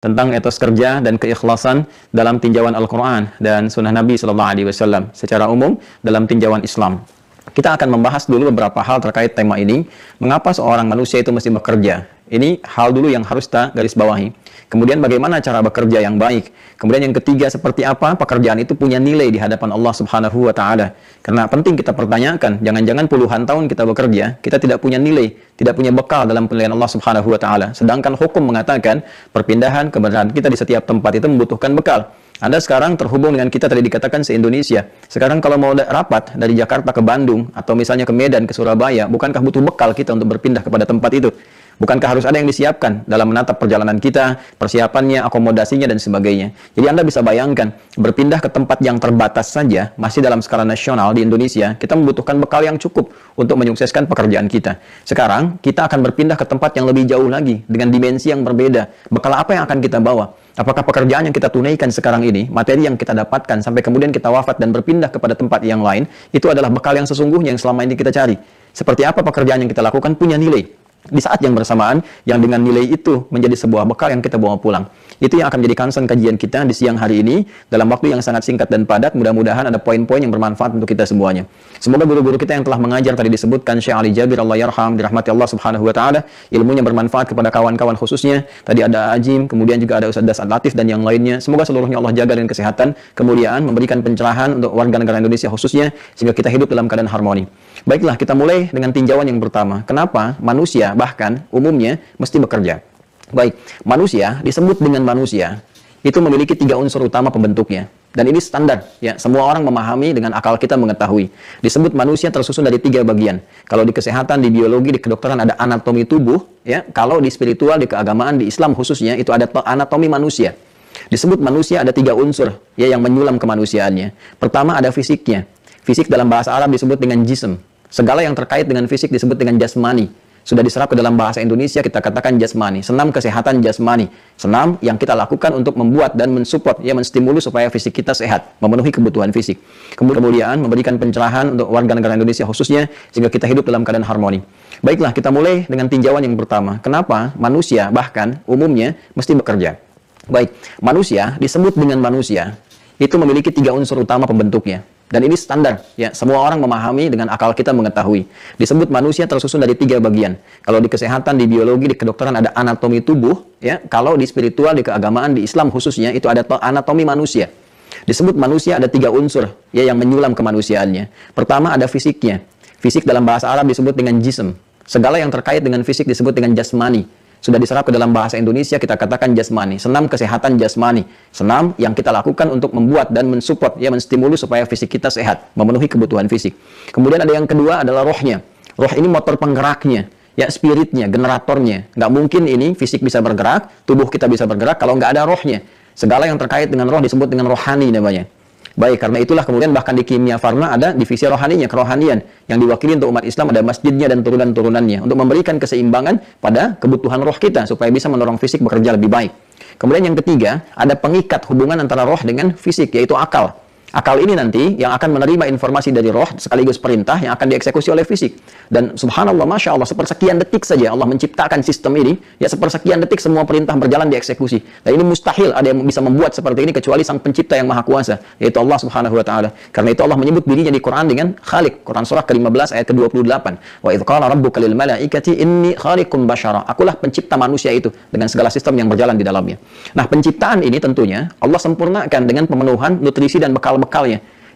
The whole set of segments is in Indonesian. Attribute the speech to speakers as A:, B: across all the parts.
A: tentang etos kerja dan keikhlasan dalam tinjauan Al-Quran dan Sunnah Nabi SAW secara umum dalam tinjauan Islam. Kita akan membahas dulu beberapa hal terkait tema ini. Mengapa seorang manusia itu mesti bekerja? Ini hal dulu yang harus kita garis bawahi. Kemudian bagaimana cara bekerja yang baik? Kemudian yang ketiga, seperti apa pekerjaan itu punya nilai di hadapan Allah Subhanahu wa Ta'ala? Karena penting kita pertanyakan, jangan-jangan puluhan tahun kita bekerja, kita tidak punya nilai, tidak punya bekal dalam penilaian Allah Subhanahu wa Ta'ala. Sedangkan hukum mengatakan perpindahan keberadaan kita di setiap tempat itu membutuhkan bekal. Anda sekarang terhubung dengan kita tadi dikatakan se-Indonesia. Sekarang kalau mau rapat dari Jakarta ke Bandung atau misalnya ke Medan, ke Surabaya, bukankah butuh bekal kita untuk berpindah kepada tempat itu? Bukankah harus ada yang disiapkan dalam menatap perjalanan kita, persiapannya, akomodasinya, dan sebagainya? Jadi Anda bisa bayangkan, berpindah ke tempat yang terbatas saja, masih dalam skala nasional di Indonesia, kita membutuhkan bekal yang cukup untuk menyukseskan pekerjaan kita. Sekarang, kita akan berpindah ke tempat yang lebih jauh lagi, dengan dimensi yang berbeda. Bekal apa yang akan kita bawa? Apakah pekerjaan yang kita tunaikan sekarang ini, materi yang kita dapatkan, sampai kemudian kita wafat dan berpindah kepada tempat yang lain, itu adalah bekal yang sesungguhnya yang selama ini kita cari. Seperti apa pekerjaan yang kita lakukan punya nilai. Di saat yang bersamaan, yang dengan nilai itu menjadi sebuah bekal yang kita bawa pulang. Itu yang akan menjadi concern kajian kita di siang hari ini, dalam waktu yang sangat singkat dan padat. Mudah-mudahan ada poin-poin yang bermanfaat untuk kita semuanya. Semoga guru-guru kita yang telah mengajar tadi disebutkan, Syekh Ali Jabir, Allah yarham, dirahmati Allah Subhanahu wa Ta'ala, ilmunya bermanfaat kepada kawan-kawan khususnya. Tadi ada Ajim, kemudian juga ada Ustaz Das Al-Latif dan yang lainnya. Semoga seluruhnya Allah jaga dengan kesehatan, kemuliaan, memberikan pencerahan untuk warga negara Indonesia khususnya, sehingga kita hidup dalam keadaan harmoni. Baiklah, kita mulai dengan tinjauan yang pertama. Kenapa manusia bahkan umumnya mesti bekerja? Baik, manusia disebut dengan manusia itu memiliki 3 unsur utama pembentuknya. Dan ini standar, ya, semua orang memahami dengan akal kita mengetahui. Disebut manusia tersusun dari 3 bagian. Kalau di kesehatan, di biologi, di kedokteran ada anatomi tubuh, ya. Kalau di spiritual, di keagamaan, di Islam khususnya itu ada anatomi manusia. Disebut manusia ada 3 unsur, ya, yang menyulam kemanusiaannya. Pertama ada fisiknya. Fisik dalam bahasa Arab disebut dengan jism. Segala yang terkait dengan fisik disebut dengan jasmani. Sudah diserap ke dalam bahasa Indonesia, kita katakan jasmani. Senam kesehatan jasmani. Senam yang kita lakukan untuk membuat dan mensupport, ya, menstimulus supaya fisik kita sehat, memenuhi kebutuhan fisik. Kemudian memberikan pencerahan untuk warga negara Indonesia khususnya, sehingga kita hidup dalam keadaan harmoni. Baiklah, kita mulai dengan tinjauan yang pertama. Kenapa manusia bahkan umumnya mesti bekerja? Baik, manusia disebut dengan manusia itu memiliki 3 unsur utama pembentuknya. Dan ini standar, ya, semua orang memahami dengan akal kita mengetahui. Disebut manusia tersusun dari 3 bagian. Kalau di kesehatan, di biologi, di kedokteran ada anatomi tubuh, ya. Kalau di spiritual, di keagamaan, di Islam khususnya itu ada anatomi manusia. Disebut manusia ada 3 unsur, ya, yang menyulam kemanusiaannya. Pertama ada fisiknya. Fisik dalam bahasa Arab disebut dengan jism. Segala yang terkait dengan fisik disebut dengan jasmani. Sudah diserap ke dalam bahasa Indonesia, kita katakan jasmani. Senam kesehatan jasmani. Senam yang kita lakukan untuk membuat dan mensupport, ya, menstimulus supaya fisik kita sehat, memenuhi kebutuhan fisik. Kemudian ada yang kedua adalah rohnya. Roh ini motor penggeraknya, ya, spiritnya, generatornya. Nggak mungkin ini fisik bisa bergerak, tubuh kita bisa bergerak kalau nggak ada rohnya. Segala yang terkait dengan roh disebut dengan rohani namanya. Baik, karena itulah kemudian bahkan di kimia farma ada divisi rohaninya, kerohanian, yang diwakili untuk umat Islam ada masjidnya dan turunan-turunannya untuk memberikan keseimbangan pada kebutuhan roh kita supaya bisa mendorong fisik bekerja lebih baik. Kemudian yang ketiga, ada pengikat hubungan antara roh dengan fisik, yaitu akal. Akal ini nanti yang akan menerima informasi dari roh sekaligus perintah yang akan dieksekusi oleh fisik. Dan subhanallah, masya Allah, sepersekian detik saja Allah menciptakan sistem ini, ya, sepersekian detik semua perintah berjalan dieksekusi. Dan ini mustahil ada yang bisa membuat seperti ini kecuali sang pencipta yang maha kuasa, yaitu Allah Subhanahu wa Ta'ala. Karena itu Allah menyebut dirinya di Quran dengan Khaliq. Quran surah ke-15 ayat ke-28. Wa idh qala rabbuka lil malaikati inni khaliqun basyara. Akulah pencipta manusia itu dengan segala sistem yang berjalan di dalamnya. Nah, penciptaan ini tentunya Allah sempurnakan dengan pemenuhan nutrisi dan bekalnya.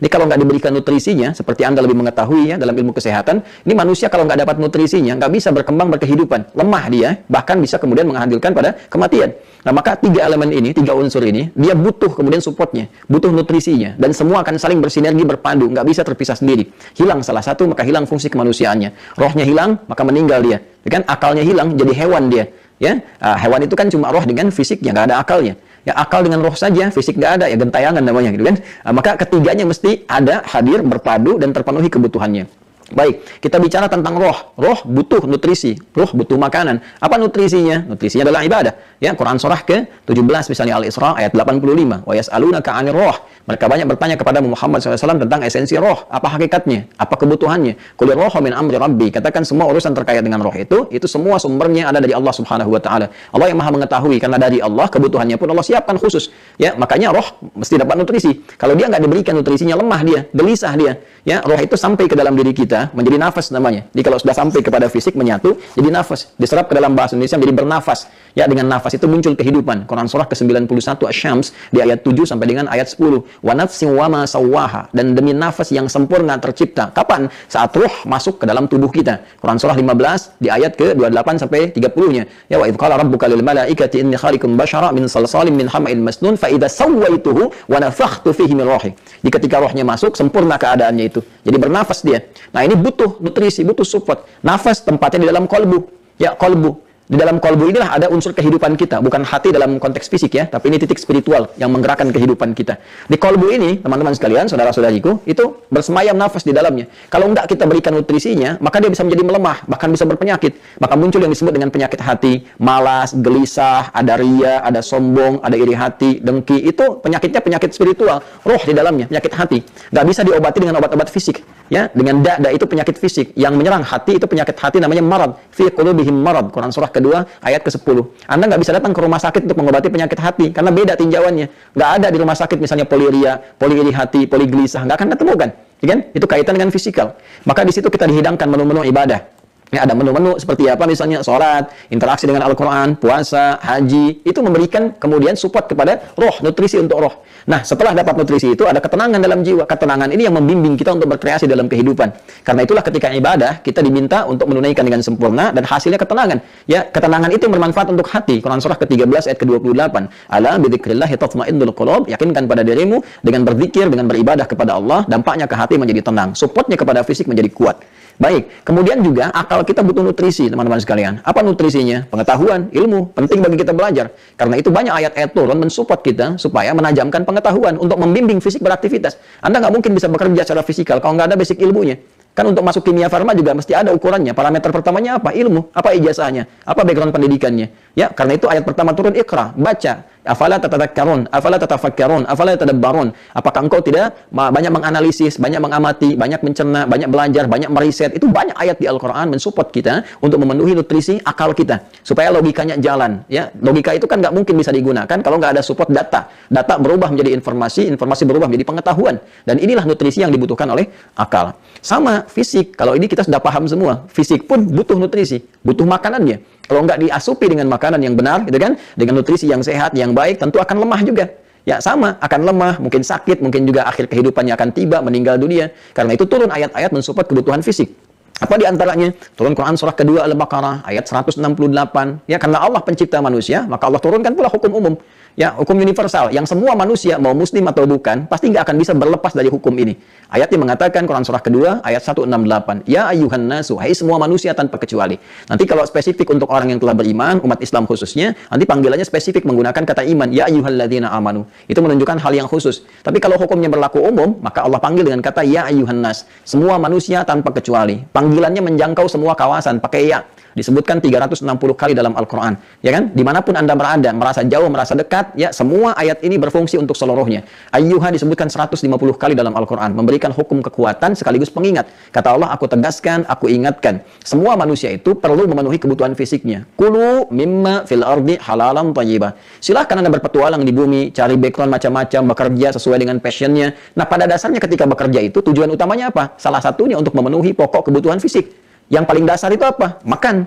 A: Ini kalau nggak diberikan nutrisinya, seperti Anda lebih mengetahui, ya, dalam ilmu kesehatan, ini manusia kalau nggak dapat nutrisinya, nggak bisa berkembang berkehidupan, lemah dia, bahkan bisa kemudian menghasilkan pada kematian. Nah, maka 3 elemen ini, 3 unsur ini, dia butuh kemudian supportnya, butuh nutrisinya, dan semua akan saling bersinergi, berpadu, nggak bisa terpisah sendiri. Hilang salah satu, maka hilang fungsi kemanusiaannya. Rohnya hilang, maka meninggal dia. Kan akalnya hilang, jadi hewan dia. Ya, hewan itu kan cuma roh dengan fisiknya, nggak ada akalnya. Ya, akal dengan roh saja, fisik nggak ada, ya gentayangan namanya, gitu kan. Maka ketiganya mesti ada, hadir, berpadu, dan terpenuhi kebutuhannya. Baik, kita bicara tentang roh. Roh butuh nutrisi, roh butuh makanan. Apa nutrisinya? Nutrisinya adalah ibadah. Ya, Quran surah ke-17 misalnya Al-Isra ayat 85. Wa yas'alunaka 'anir roh. Mereka banyak bertanya kepada Muhammad SAW tentang esensi roh. Apa hakikatnya? Apa kebutuhannya? Qul roh min amri rabbi. Katakan semua urusan terkait dengan roh itu semua sumbernya ada dari Allah Subhanahu wa taala. Allah yang Maha mengetahui, karena dari Allah kebutuhannya pun Allah siapkan khusus. Ya, makanya roh mesti dapat nutrisi. Kalau dia nggak diberikan nutrisinya, lemah dia, gelisah dia. Ya, roh itu sampai ke dalam diri kita menjadi nafas namanya. Jadi kalau sudah sampai kepada fisik menyatu, jadi nafas. Diserap ke dalam bahasa Indonesia menjadi bernafas. Ya, dengan nafas itu muncul kehidupan. Quran surah ke-91 Asy-Syams di ayat 7 sampai dengan ayat 10. Wa nafsin wa ma sawwaha, dan demi nafas yang sempurna tercipta. Kapan? Saat ruh masuk ke dalam tubuh kita. Quran surah 15 di ayat ke-28 sampai 30-nya. Ya, wa idz qala rabbuka lil malaikati inni khaliqun basyara min salsalin min hama'in masnun fa idza sawaituhu wa nafakhtu fihi min ruhi. Jadi ketika rohnya masuk, sempurna keadaannya itu. Jadi bernafas dia. Nah, ini butuh nutrisi, butuh support. Nafas tempatnya di dalam kolbu. Ya, kolbu. Di dalam kolbu inilah ada unsur kehidupan kita, bukan hati dalam konteks fisik ya, tapi ini titik spiritual yang menggerakkan kehidupan kita. Di kolbu ini, teman-teman sekalian, saudara-saudariku, itu bersemayam nafas di dalamnya. Kalau enggak kita berikan nutrisinya, maka dia bisa menjadi melemah, bahkan bisa berpenyakit. Maka muncul yang disebut dengan penyakit hati, malas, gelisah, ada ria, ada sombong, ada iri hati, dengki. Itu penyakitnya penyakit spiritual, roh di dalamnya, penyakit hati. Nggak bisa diobati dengan obat-obat fisik. Ya, dengan da itu penyakit fisik, yang menyerang hati itu penyakit hati namanya marad, fi qulubihim marad. Quran surah kedua ayat ke-10. Anda nggak bisa datang ke rumah sakit untuk mengobati penyakit hati karena beda tinjauannya. Nggak ada di rumah sakit misalnya poliria, poli iri hati, poli gelisah, nggak akan ketemu kan? Ya kan? Itu kaitan dengan fisikal. Maka di situ kita dihidangkan menu-menu ibadah. Ya, ada menu-menu seperti apa misalnya sholat, interaksi dengan Al-Quran, puasa, haji, itu memberikan kemudian support kepada roh, nutrisi untuk roh. Nah, setelah dapat nutrisi itu ada ketenangan dalam jiwa. Ketenangan ini yang membimbing kita untuk berkreasi dalam kehidupan. Karena itulah ketika ibadah kita diminta untuk menunaikan dengan sempurna dan hasilnya ketenangan. Ya, ketenangan itu bermanfaat untuk hati. Quran surah ke-13 ayat ke-28. Ala bidzikrillahi tatma'innul qulub. Yakinkan pada dirimu dengan berzikir, dengan beribadah kepada Allah, dampaknya ke hati menjadi tenang. Supportnya kepada fisik menjadi kuat. Baik, kemudian juga akal kita butuh nutrisi, teman-teman sekalian. Apa nutrisinya? Pengetahuan, ilmu, penting bagi kita belajar. Karena itu banyak ayat-ayat turun mensupport kita supaya menajamkan pengetahuan untuk membimbing fisik beraktivitas. Anda nggak mungkin bisa bekerja secara fisikal kalau nggak ada basic ilmunya. Kan untuk masuk kimia farma juga mesti ada ukurannya. Parameter pertamanya apa? Ilmu. Apa ijazahnya? Apa background pendidikannya? Ya, karena itu ayat pertama turun Iqra, baca. Afala tatadakkarun, afala tatafakkarun, afala tadabbarun. Apakah engkau tidak banyak menganalisis, banyak mengamati, banyak mencerna, banyak belajar, banyak meriset? Itu banyak ayat di Al-Qur'an mensupport kita untuk memenuhi nutrisi akal kita supaya logikanya jalan, ya. Logika itu kan nggak mungkin bisa digunakan kalau nggak ada support data. Data berubah menjadi informasi, informasi berubah menjadi pengetahuan. Dan inilah nutrisi yang dibutuhkan oleh akal. Sama fisik, kalau ini kita sudah paham semua. Fisik pun butuh nutrisi, butuh makanannya. Kalau nggak diasupi dengan makanan yang benar, gitu kan, dengan nutrisi yang sehat, yang baik, tentu akan lemah juga. Ya, sama, akan lemah, mungkin sakit, mungkin juga akhir kehidupannya akan tiba, meninggal dunia. Karena itu turun ayat-ayat mensupport kebutuhan fisik. Apa di antaranya? Turun Quran surah kedua Al-Baqarah ayat 168. Ya, karena Allah pencipta manusia, maka Allah turunkan pula hukum umum. Ya, hukum universal yang semua manusia mau muslim atau bukan pasti nggak akan bisa berlepas dari hukum ini. Ayatnya mengatakan Quran surah kedua ayat 168. Ya ayyuhan nasu, hai semua manusia tanpa kecuali. Nanti kalau spesifik untuk orang yang telah beriman, umat Islam khususnya, nanti panggilannya spesifik menggunakan kata iman. Ya ayyuhalladzina amanu. Itu menunjukkan hal yang khusus. Tapi kalau hukumnya berlaku umum, maka Allah panggil dengan kata ya ayyuhan nas, semua manusia tanpa kecuali. Panggilannya menjangkau semua kawasan pakai ya. Disebutkan 360 kali dalam Al-Quran, ya kan? Dimanapun Anda berada, merasa jauh, merasa dekat, ya semua ayat ini berfungsi untuk seluruhnya. Ayyuha disebutkan 150 kali dalam Al-Quran, memberikan hukum kekuatan sekaligus pengingat. Kata Allah, aku tegaskan, aku ingatkan. Semua manusia itu perlu memenuhi kebutuhan fisiknya. Kulu mimma fil ardi halalan thayyibah. Silahkan Anda berpetualang di bumi, cari background macam-macam, bekerja sesuai dengan passionnya. Nah, pada dasarnya ketika bekerja itu tujuan utamanya apa? Salah satunya untuk memenuhi pokok kebutuhan fisik. Yang paling dasar itu apa? Makan.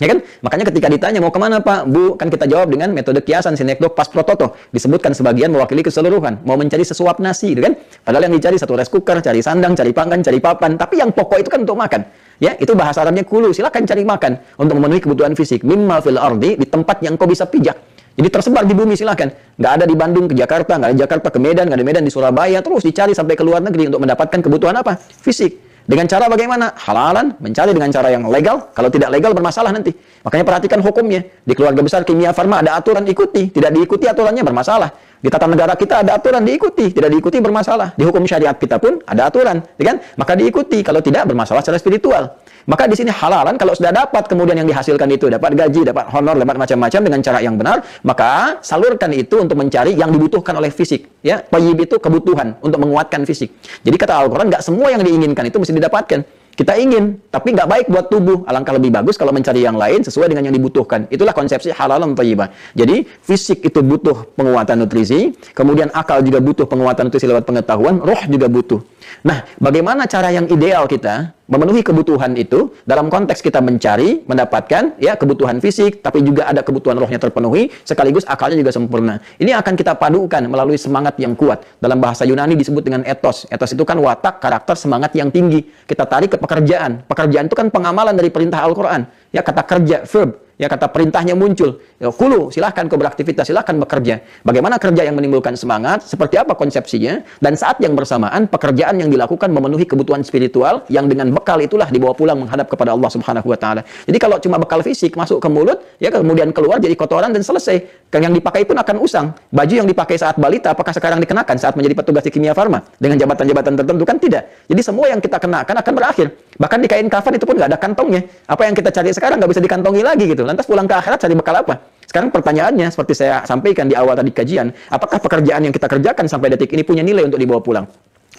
A: Ya kan? Makanya ketika ditanya mau kemana Pak, Bu, kan kita jawab dengan metode kiasan sinekdok pas prototo. Disebutkan sebagian mewakili keseluruhan. Mau mencari sesuap nasi, gitu kan? Padahal yang dicari satu rice cooker, cari sandang, cari pangan, cari papan. Tapi yang pokok itu kan untuk makan. Ya, itu bahasa Arabnya kulu. Silakan cari makan untuk memenuhi kebutuhan fisik. Mimma fil ardi, di tempat yang kau bisa pijak. Jadi tersebar di bumi silakan. Nggak ada di Bandung ke Jakarta, nggak ada Jakarta ke Medan, nggak ada Medan di Surabaya. Terus dicari sampai ke luar negeri untuk mendapatkan kebutuhan apa? Fisik. Dengan cara bagaimana? Halalan, mencari dengan cara yang legal. Kalau tidak legal bermasalah nanti. Makanya perhatikan hukumnya. Di keluarga besar kimia farma ada aturan ikuti. Tidak diikuti aturannya bermasalah. Di tata negara kita ada aturan, diikuti. Tidak diikuti bermasalah. Di hukum syariat kita pun ada aturan, ya kan? Maka diikuti. Kalau tidak bermasalah secara spiritual. Maka di sini halalan kalau sudah dapat kemudian yang dihasilkan itu dapat gaji, dapat honor, dapat macam-macam dengan cara yang benar, maka salurkan itu untuk mencari yang dibutuhkan oleh fisik. Ya, thayyib itu kebutuhan untuk menguatkan fisik. Jadi kata Al-Quran, nggak semua yang diinginkan itu mesti didapatkan. Kita ingin, tapi nggak baik buat tubuh. Alangkah lebih bagus kalau mencari yang lain sesuai dengan yang dibutuhkan. Itulah konsepsi halalan thayyibah. Jadi fisik itu butuh penguatan nutrisi, kemudian akal juga butuh penguatan nutrisi lewat pengetahuan, roh juga butuh. Nah, bagaimana cara yang ideal kita memenuhi kebutuhan itu dalam konteks kita mencari, mendapatkan ya kebutuhan fisik, tapi juga ada kebutuhan rohnya terpenuhi, sekaligus akalnya juga sempurna. Ini akan kita padukan melalui semangat yang kuat. Dalam bahasa Yunani disebut dengan ethos. Ethos itu kan watak, karakter, semangat yang tinggi. Kita tarik ke pekerjaan. Pekerjaan itu kan pengamalan dari perintah Al-Quran. Ya, kata kerja, verb. Ya, kata perintahnya muncul. Ya, kulu, silahkan kau beraktivitas, silahkan bekerja. Bagaimana kerja yang menimbulkan semangat? Seperti apa konsepsinya? Dan saat yang bersamaan, pekerjaan yang dilakukan memenuhi kebutuhan spiritual yang dengan bekal itulah dibawa pulang menghadap kepada Allah Subhanahu wa Ta'ala. Jadi kalau cuma bekal fisik masuk ke mulut, ya kemudian keluar jadi kotoran dan selesai. Yang dipakai pun akan usang. Baju yang dipakai saat balita, apakah sekarang dikenakan saat menjadi petugas di kimia farma dengan jabatan-jabatan tertentu? Kan tidak. Jadi semua yang kita kenakan akan berakhir. Bahkan di kain kafan itu pun nggak ada kantongnya. Apa yang kita cari sekarang nggak bisa dikantongi lagi gitu. Lantas pulang ke akhirat cari bekal apa? Sekarang pertanyaannya seperti saya sampaikan di awal tadi kajian, apakah pekerjaan yang kita kerjakan sampai detik ini punya nilai untuk dibawa pulang?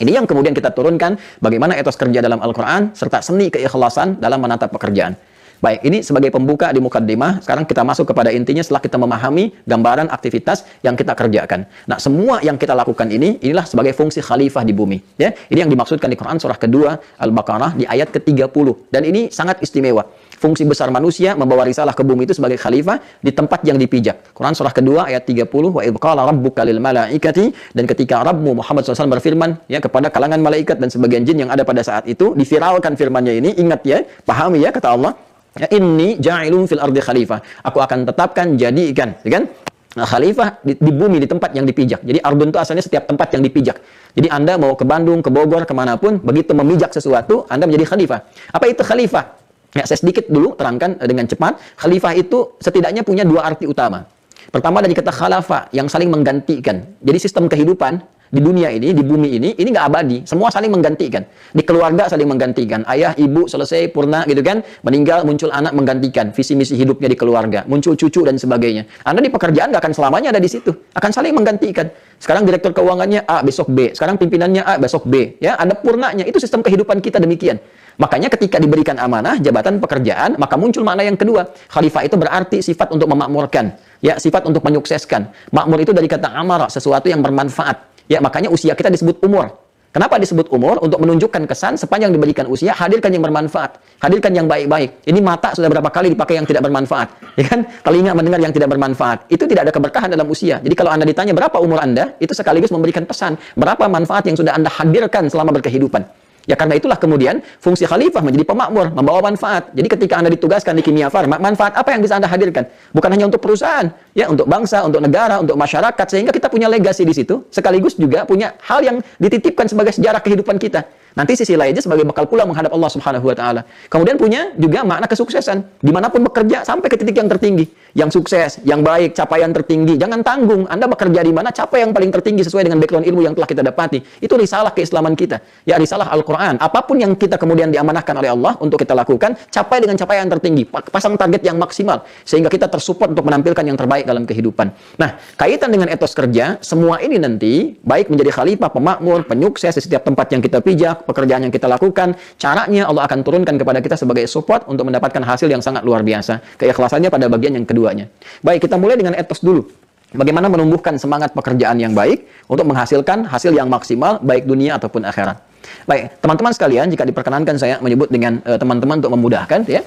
A: Ini yang kemudian kita turunkan bagaimana etos kerja dalam Al-Quran serta seni keikhlasan dalam menatap pekerjaan. Baik, ini sebagai pembuka di mukaddimah. Sekarang kita masuk kepada intinya setelah kita memahami gambaran aktivitas yang kita kerjakan. Nah, semua yang kita lakukan inilah sebagai fungsi khalifah di bumi. Ya, ini yang dimaksudkan di Quran surah kedua Al-Baqarah di ayat ke-30. Dan ini sangat istimewa. Fungsi besar manusia membawa risalah ke bumi itu sebagai khalifah di tempat yang dipijak. Quran surah kedua ayat 30, wa idh qala rabbuka lil malaikati, dan ketika Rabbmu Muhammad SAW berfirman ya kepada kalangan malaikat dan sebagian jin yang ada pada saat itu, diviralkan firman-Nya ini, ingat ya, pahami ya kata Allah. Ya, inni ja'ilun fil ardi khalifah. Aku akan tetapkan, jadikan, ya kan? Nah, khalifah di bumi, di tempat yang dipijak. Jadi ardun itu asalnya setiap tempat yang dipijak. Jadi Anda mau ke Bandung, ke Bogor, kemanapun, begitu memijak sesuatu, Anda menjadi khalifah. Apa itu khalifah? Ya, saya sedikit dulu terangkan dengan cepat. Khalifah itu setidaknya punya dua arti utama. Pertama dari kata khalafa, yang saling menggantikan. Jadi sistem kehidupan di dunia ini, di bumi ini nggak abadi. Semua saling menggantikan. Di keluarga saling menggantikan. Ayah, ibu, selesai, purna gitu kan. Meninggal, muncul anak menggantikan. Visi misi hidupnya di keluarga. Muncul cucu dan sebagainya. Anda di pekerjaan nggak akan selamanya ada di situ. Akan saling menggantikan. Sekarang direktur keuangannya A, besok B. Sekarang pimpinannya A, besok B. Ya, ada purnanya. Itu sistem kehidupan kita demikian. Makanya ketika diberikan amanah, jabatan pekerjaan, maka muncul makna yang kedua. Khalifah itu berarti sifat untuk memakmurkan. Ya, sifat untuk menyukseskan. Makmur itu dari kata amara, sesuatu yang bermanfaat. Ya, makanya usia kita disebut umur. Kenapa disebut umur? Untuk menunjukkan kesan sepanjang diberikan usia, hadirkan yang bermanfaat. Hadirkan yang baik-baik. Ini mata sudah berapa kali dipakai yang tidak bermanfaat. Ya kan? Telinga mendengar yang tidak bermanfaat. Itu tidak ada keberkahan dalam usia. Jadi kalau Anda ditanya berapa umur Anda, itu sekaligus memberikan pesan. Berapa manfaat yang sudah Anda hadirkan selama berkehidupan. Ya karena itulah kemudian fungsi khalifah menjadi pemakmur, membawa manfaat. Jadi ketika Anda ditugaskan di kimia farma, manfaat apa yang bisa Anda hadirkan? Bukan hanya untuk perusahaan, ya untuk bangsa, untuk negara, untuk masyarakat, sehingga kita punya legasi di situ, sekaligus juga punya hal yang dititipkan sebagai sejarah kehidupan kita. Nanti sisi lainnya sebagai bekal pulang menghadap Allah Subhanahu wa Ta'ala. Kemudian punya juga makna kesuksesan. Dimanapun bekerja sampai ke titik yang tertinggi. Yang sukses, yang baik, capaian tertinggi. Jangan tanggung. Anda bekerja di mana, capai yang paling tertinggi sesuai dengan background ilmu yang telah kita dapati. Itu risalah keislaman kita. Ya, risalah Al-Quran. Apapun yang kita kemudian diamanahkan oleh Allah untuk kita lakukan, capai dengan capaian tertinggi. Pasang target yang maksimal. Sehingga kita tersupport untuk menampilkan yang terbaik dalam kehidupan. Nah, kaitan dengan etos kerja, semua ini nanti, baik menjadi khalifah, pemakmur, penyukses di setiap tempat yang kita pijak, pekerjaan yang kita lakukan, caranya Allah akan turunkan kepada kita sebagai support untuk mendapatkan hasil yang sangat luar biasa. Keikhlasannya pada bagian yang keduanya. Baik, kita mulai dengan etos dulu. Bagaimana menumbuhkan semangat pekerjaan yang baik untuk menghasilkan hasil yang maksimal, baik dunia ataupun akhirat. Baik, teman-teman sekalian, jika diperkenankan saya menyebut dengan teman-teman untuk memudahkan, ya.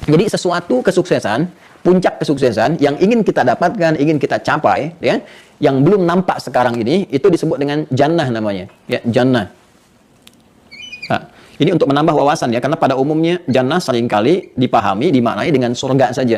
A: Jadi sesuatu kesuksesan, puncak kesuksesan yang ingin kita dapatkan, ingin kita capai, ya, yang belum nampak sekarang ini, itu disebut dengan jannah namanya, ya, jannah. Nah, ini untuk menambah wawasan ya, karena pada umumnya jannah seringkali dipahami, dimaknai dengan surga saja.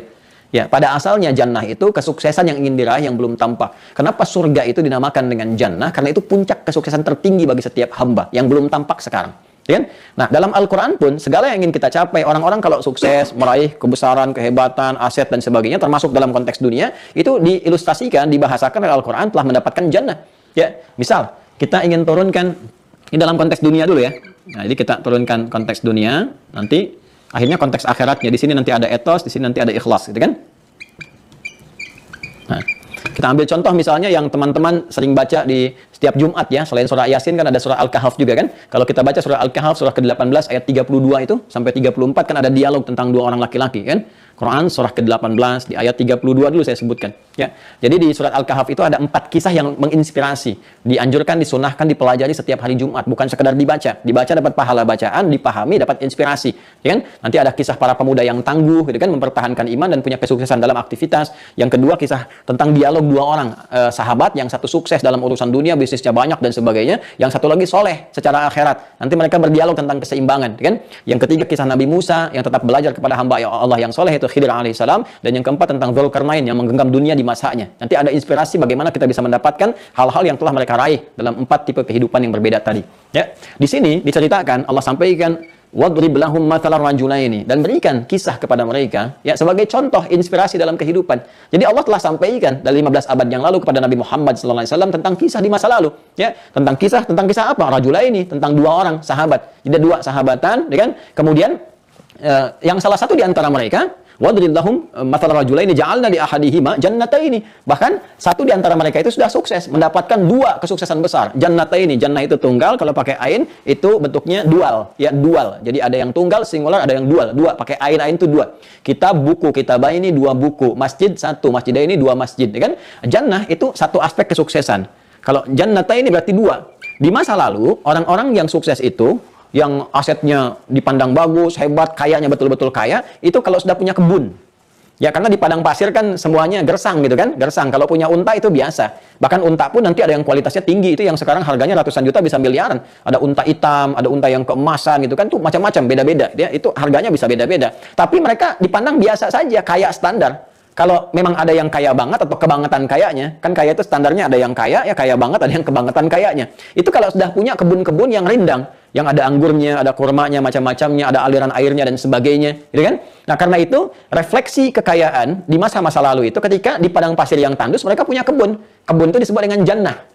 A: Ya, pada asalnya jannah itu kesuksesan yang ingin diraih yang belum tampak. Kenapa surga itu dinamakan dengan jannah? Karena itu puncak kesuksesan tertinggi bagi setiap hamba yang belum tampak sekarang. Ya kan? Nah, dalam Al-Quran pun, segala yang ingin kita capai, orang-orang kalau sukses, meraih kebesaran, kehebatan, aset, dan sebagainya, termasuk dalam konteks dunia, itu diilustrasikan, dibahasakan oleh Al-Quran telah mendapatkan jannah. Ya, misal, kita ingin turunkan, ini dalam konteks dunia dulu ya. Nah, jadi kita turunkan konteks dunia, nanti akhirnya konteks akhiratnya. Di sini nanti ada etos, di sini nanti ada ikhlas, gitu kan? Nah, kita ambil contoh misalnya yang teman-teman sering baca di setiap Jumat ya, selain surah Yasin kan ada surah Al-Kahf juga kan. Kalau kita baca surah Al-Kahf surah ke-18 ayat 32 itu sampai 34 kan ada dialog tentang dua orang laki-laki kan. Quran surah ke-18 di ayat 32 dulu saya sebutkan ya. Jadi di surat Al-Kahf itu ada 4 kisah yang menginspirasi, dianjurkan, disunahkan, dipelajari setiap hari Jumat, bukan sekedar dibaca. Dibaca dapat pahala bacaan, dipahami dapat inspirasi, ya kan? Nanti ada kisah para pemuda yang tangguh gitu kan, mempertahankan iman dan punya kesuksesan dalam aktivitas. Yang kedua kisah tentang dialog dua orang sahabat, yang satu sukses dalam urusan dunia, bisnisnya banyak dan sebagainya, yang satu lagi soleh secara akhirat. Nanti mereka berdialog tentang keseimbangan, ya kan? Yang ketiga kisah Nabi Musa yang tetap belajar kepada hamba Allah yang soleh, itu Khidir alaihissalam. Dan yang keempat tentang Dzulkarnain yang menggenggam dunia di masanya. Nanti ada inspirasi bagaimana kita bisa mendapatkan hal-hal yang telah mereka raih dalam 4 tipe kehidupan yang berbeda tadi. Ya, di sini diceritakan Allah sampaikan wadrib lahum mathalan rajulaini, dan berikan kisah kepada mereka ya sebagai contoh inspirasi dalam kehidupan. Jadi Allah telah sampaikan dari 15 abad yang lalu kepada Nabi Muhammad SAW tentang kisah di masa lalu ya, tentang kisah apa? Rajulaini, tentang dua orang sahabat. Jadi dua sahabatan, ya kan? Kemudian yang salah satu di antara mereka wadrib lahum mathalan rajulaini ja'alna li ahadihima jannataini. Bahkan satu di antara mereka itu sudah sukses mendapatkan 2 kesuksesan besar. Jannataini, jannah itu tunggal, kalau pakai ain itu bentuknya dual, ya dual. Jadi ada yang tunggal singular, ada yang dual. Dua pakai ain itu 2. Kitab buku, kitabah ini 2 buku, masjid 1, masjidah ini 2 masjid, ya kan? Jannah itu satu aspek kesuksesan. Kalau jannataini berarti 2. Di masa lalu orang-orang yang sukses itu, yang asetnya dipandang bagus, hebat, kayanya betul-betul kaya, itu kalau sudah punya kebun. Ya, karena di padang pasir kan semuanya gersang gitu kan, gersang. Kalau punya unta itu biasa. Bahkan unta pun nanti ada yang kualitasnya tinggi, itu yang sekarang harganya ratusan juta bisa miliaran. Ada unta hitam, ada unta yang keemasan gitu kan, tuh macam-macam, beda-beda. Ya, itu harganya bisa beda-beda. Tapi mereka dipandang biasa saja, kaya standar. Kalau memang ada yang kaya banget atau kebangetan kayanya, kan kaya itu standarnya ada yang kaya, ya kaya banget, ada yang kebangetan kayanya. Itu kalau sudah punya kebun-kebun yang rindang, yang ada anggurnya, ada kurmanya, macam-macamnya, ada aliran airnya dan sebagainya, gitu kan? Nah, karena itu refleksi kekayaan di masa-masa lalu itu ketika di padang pasir yang tandus mereka punya kebun. Kebun itu disebut dengan jannah.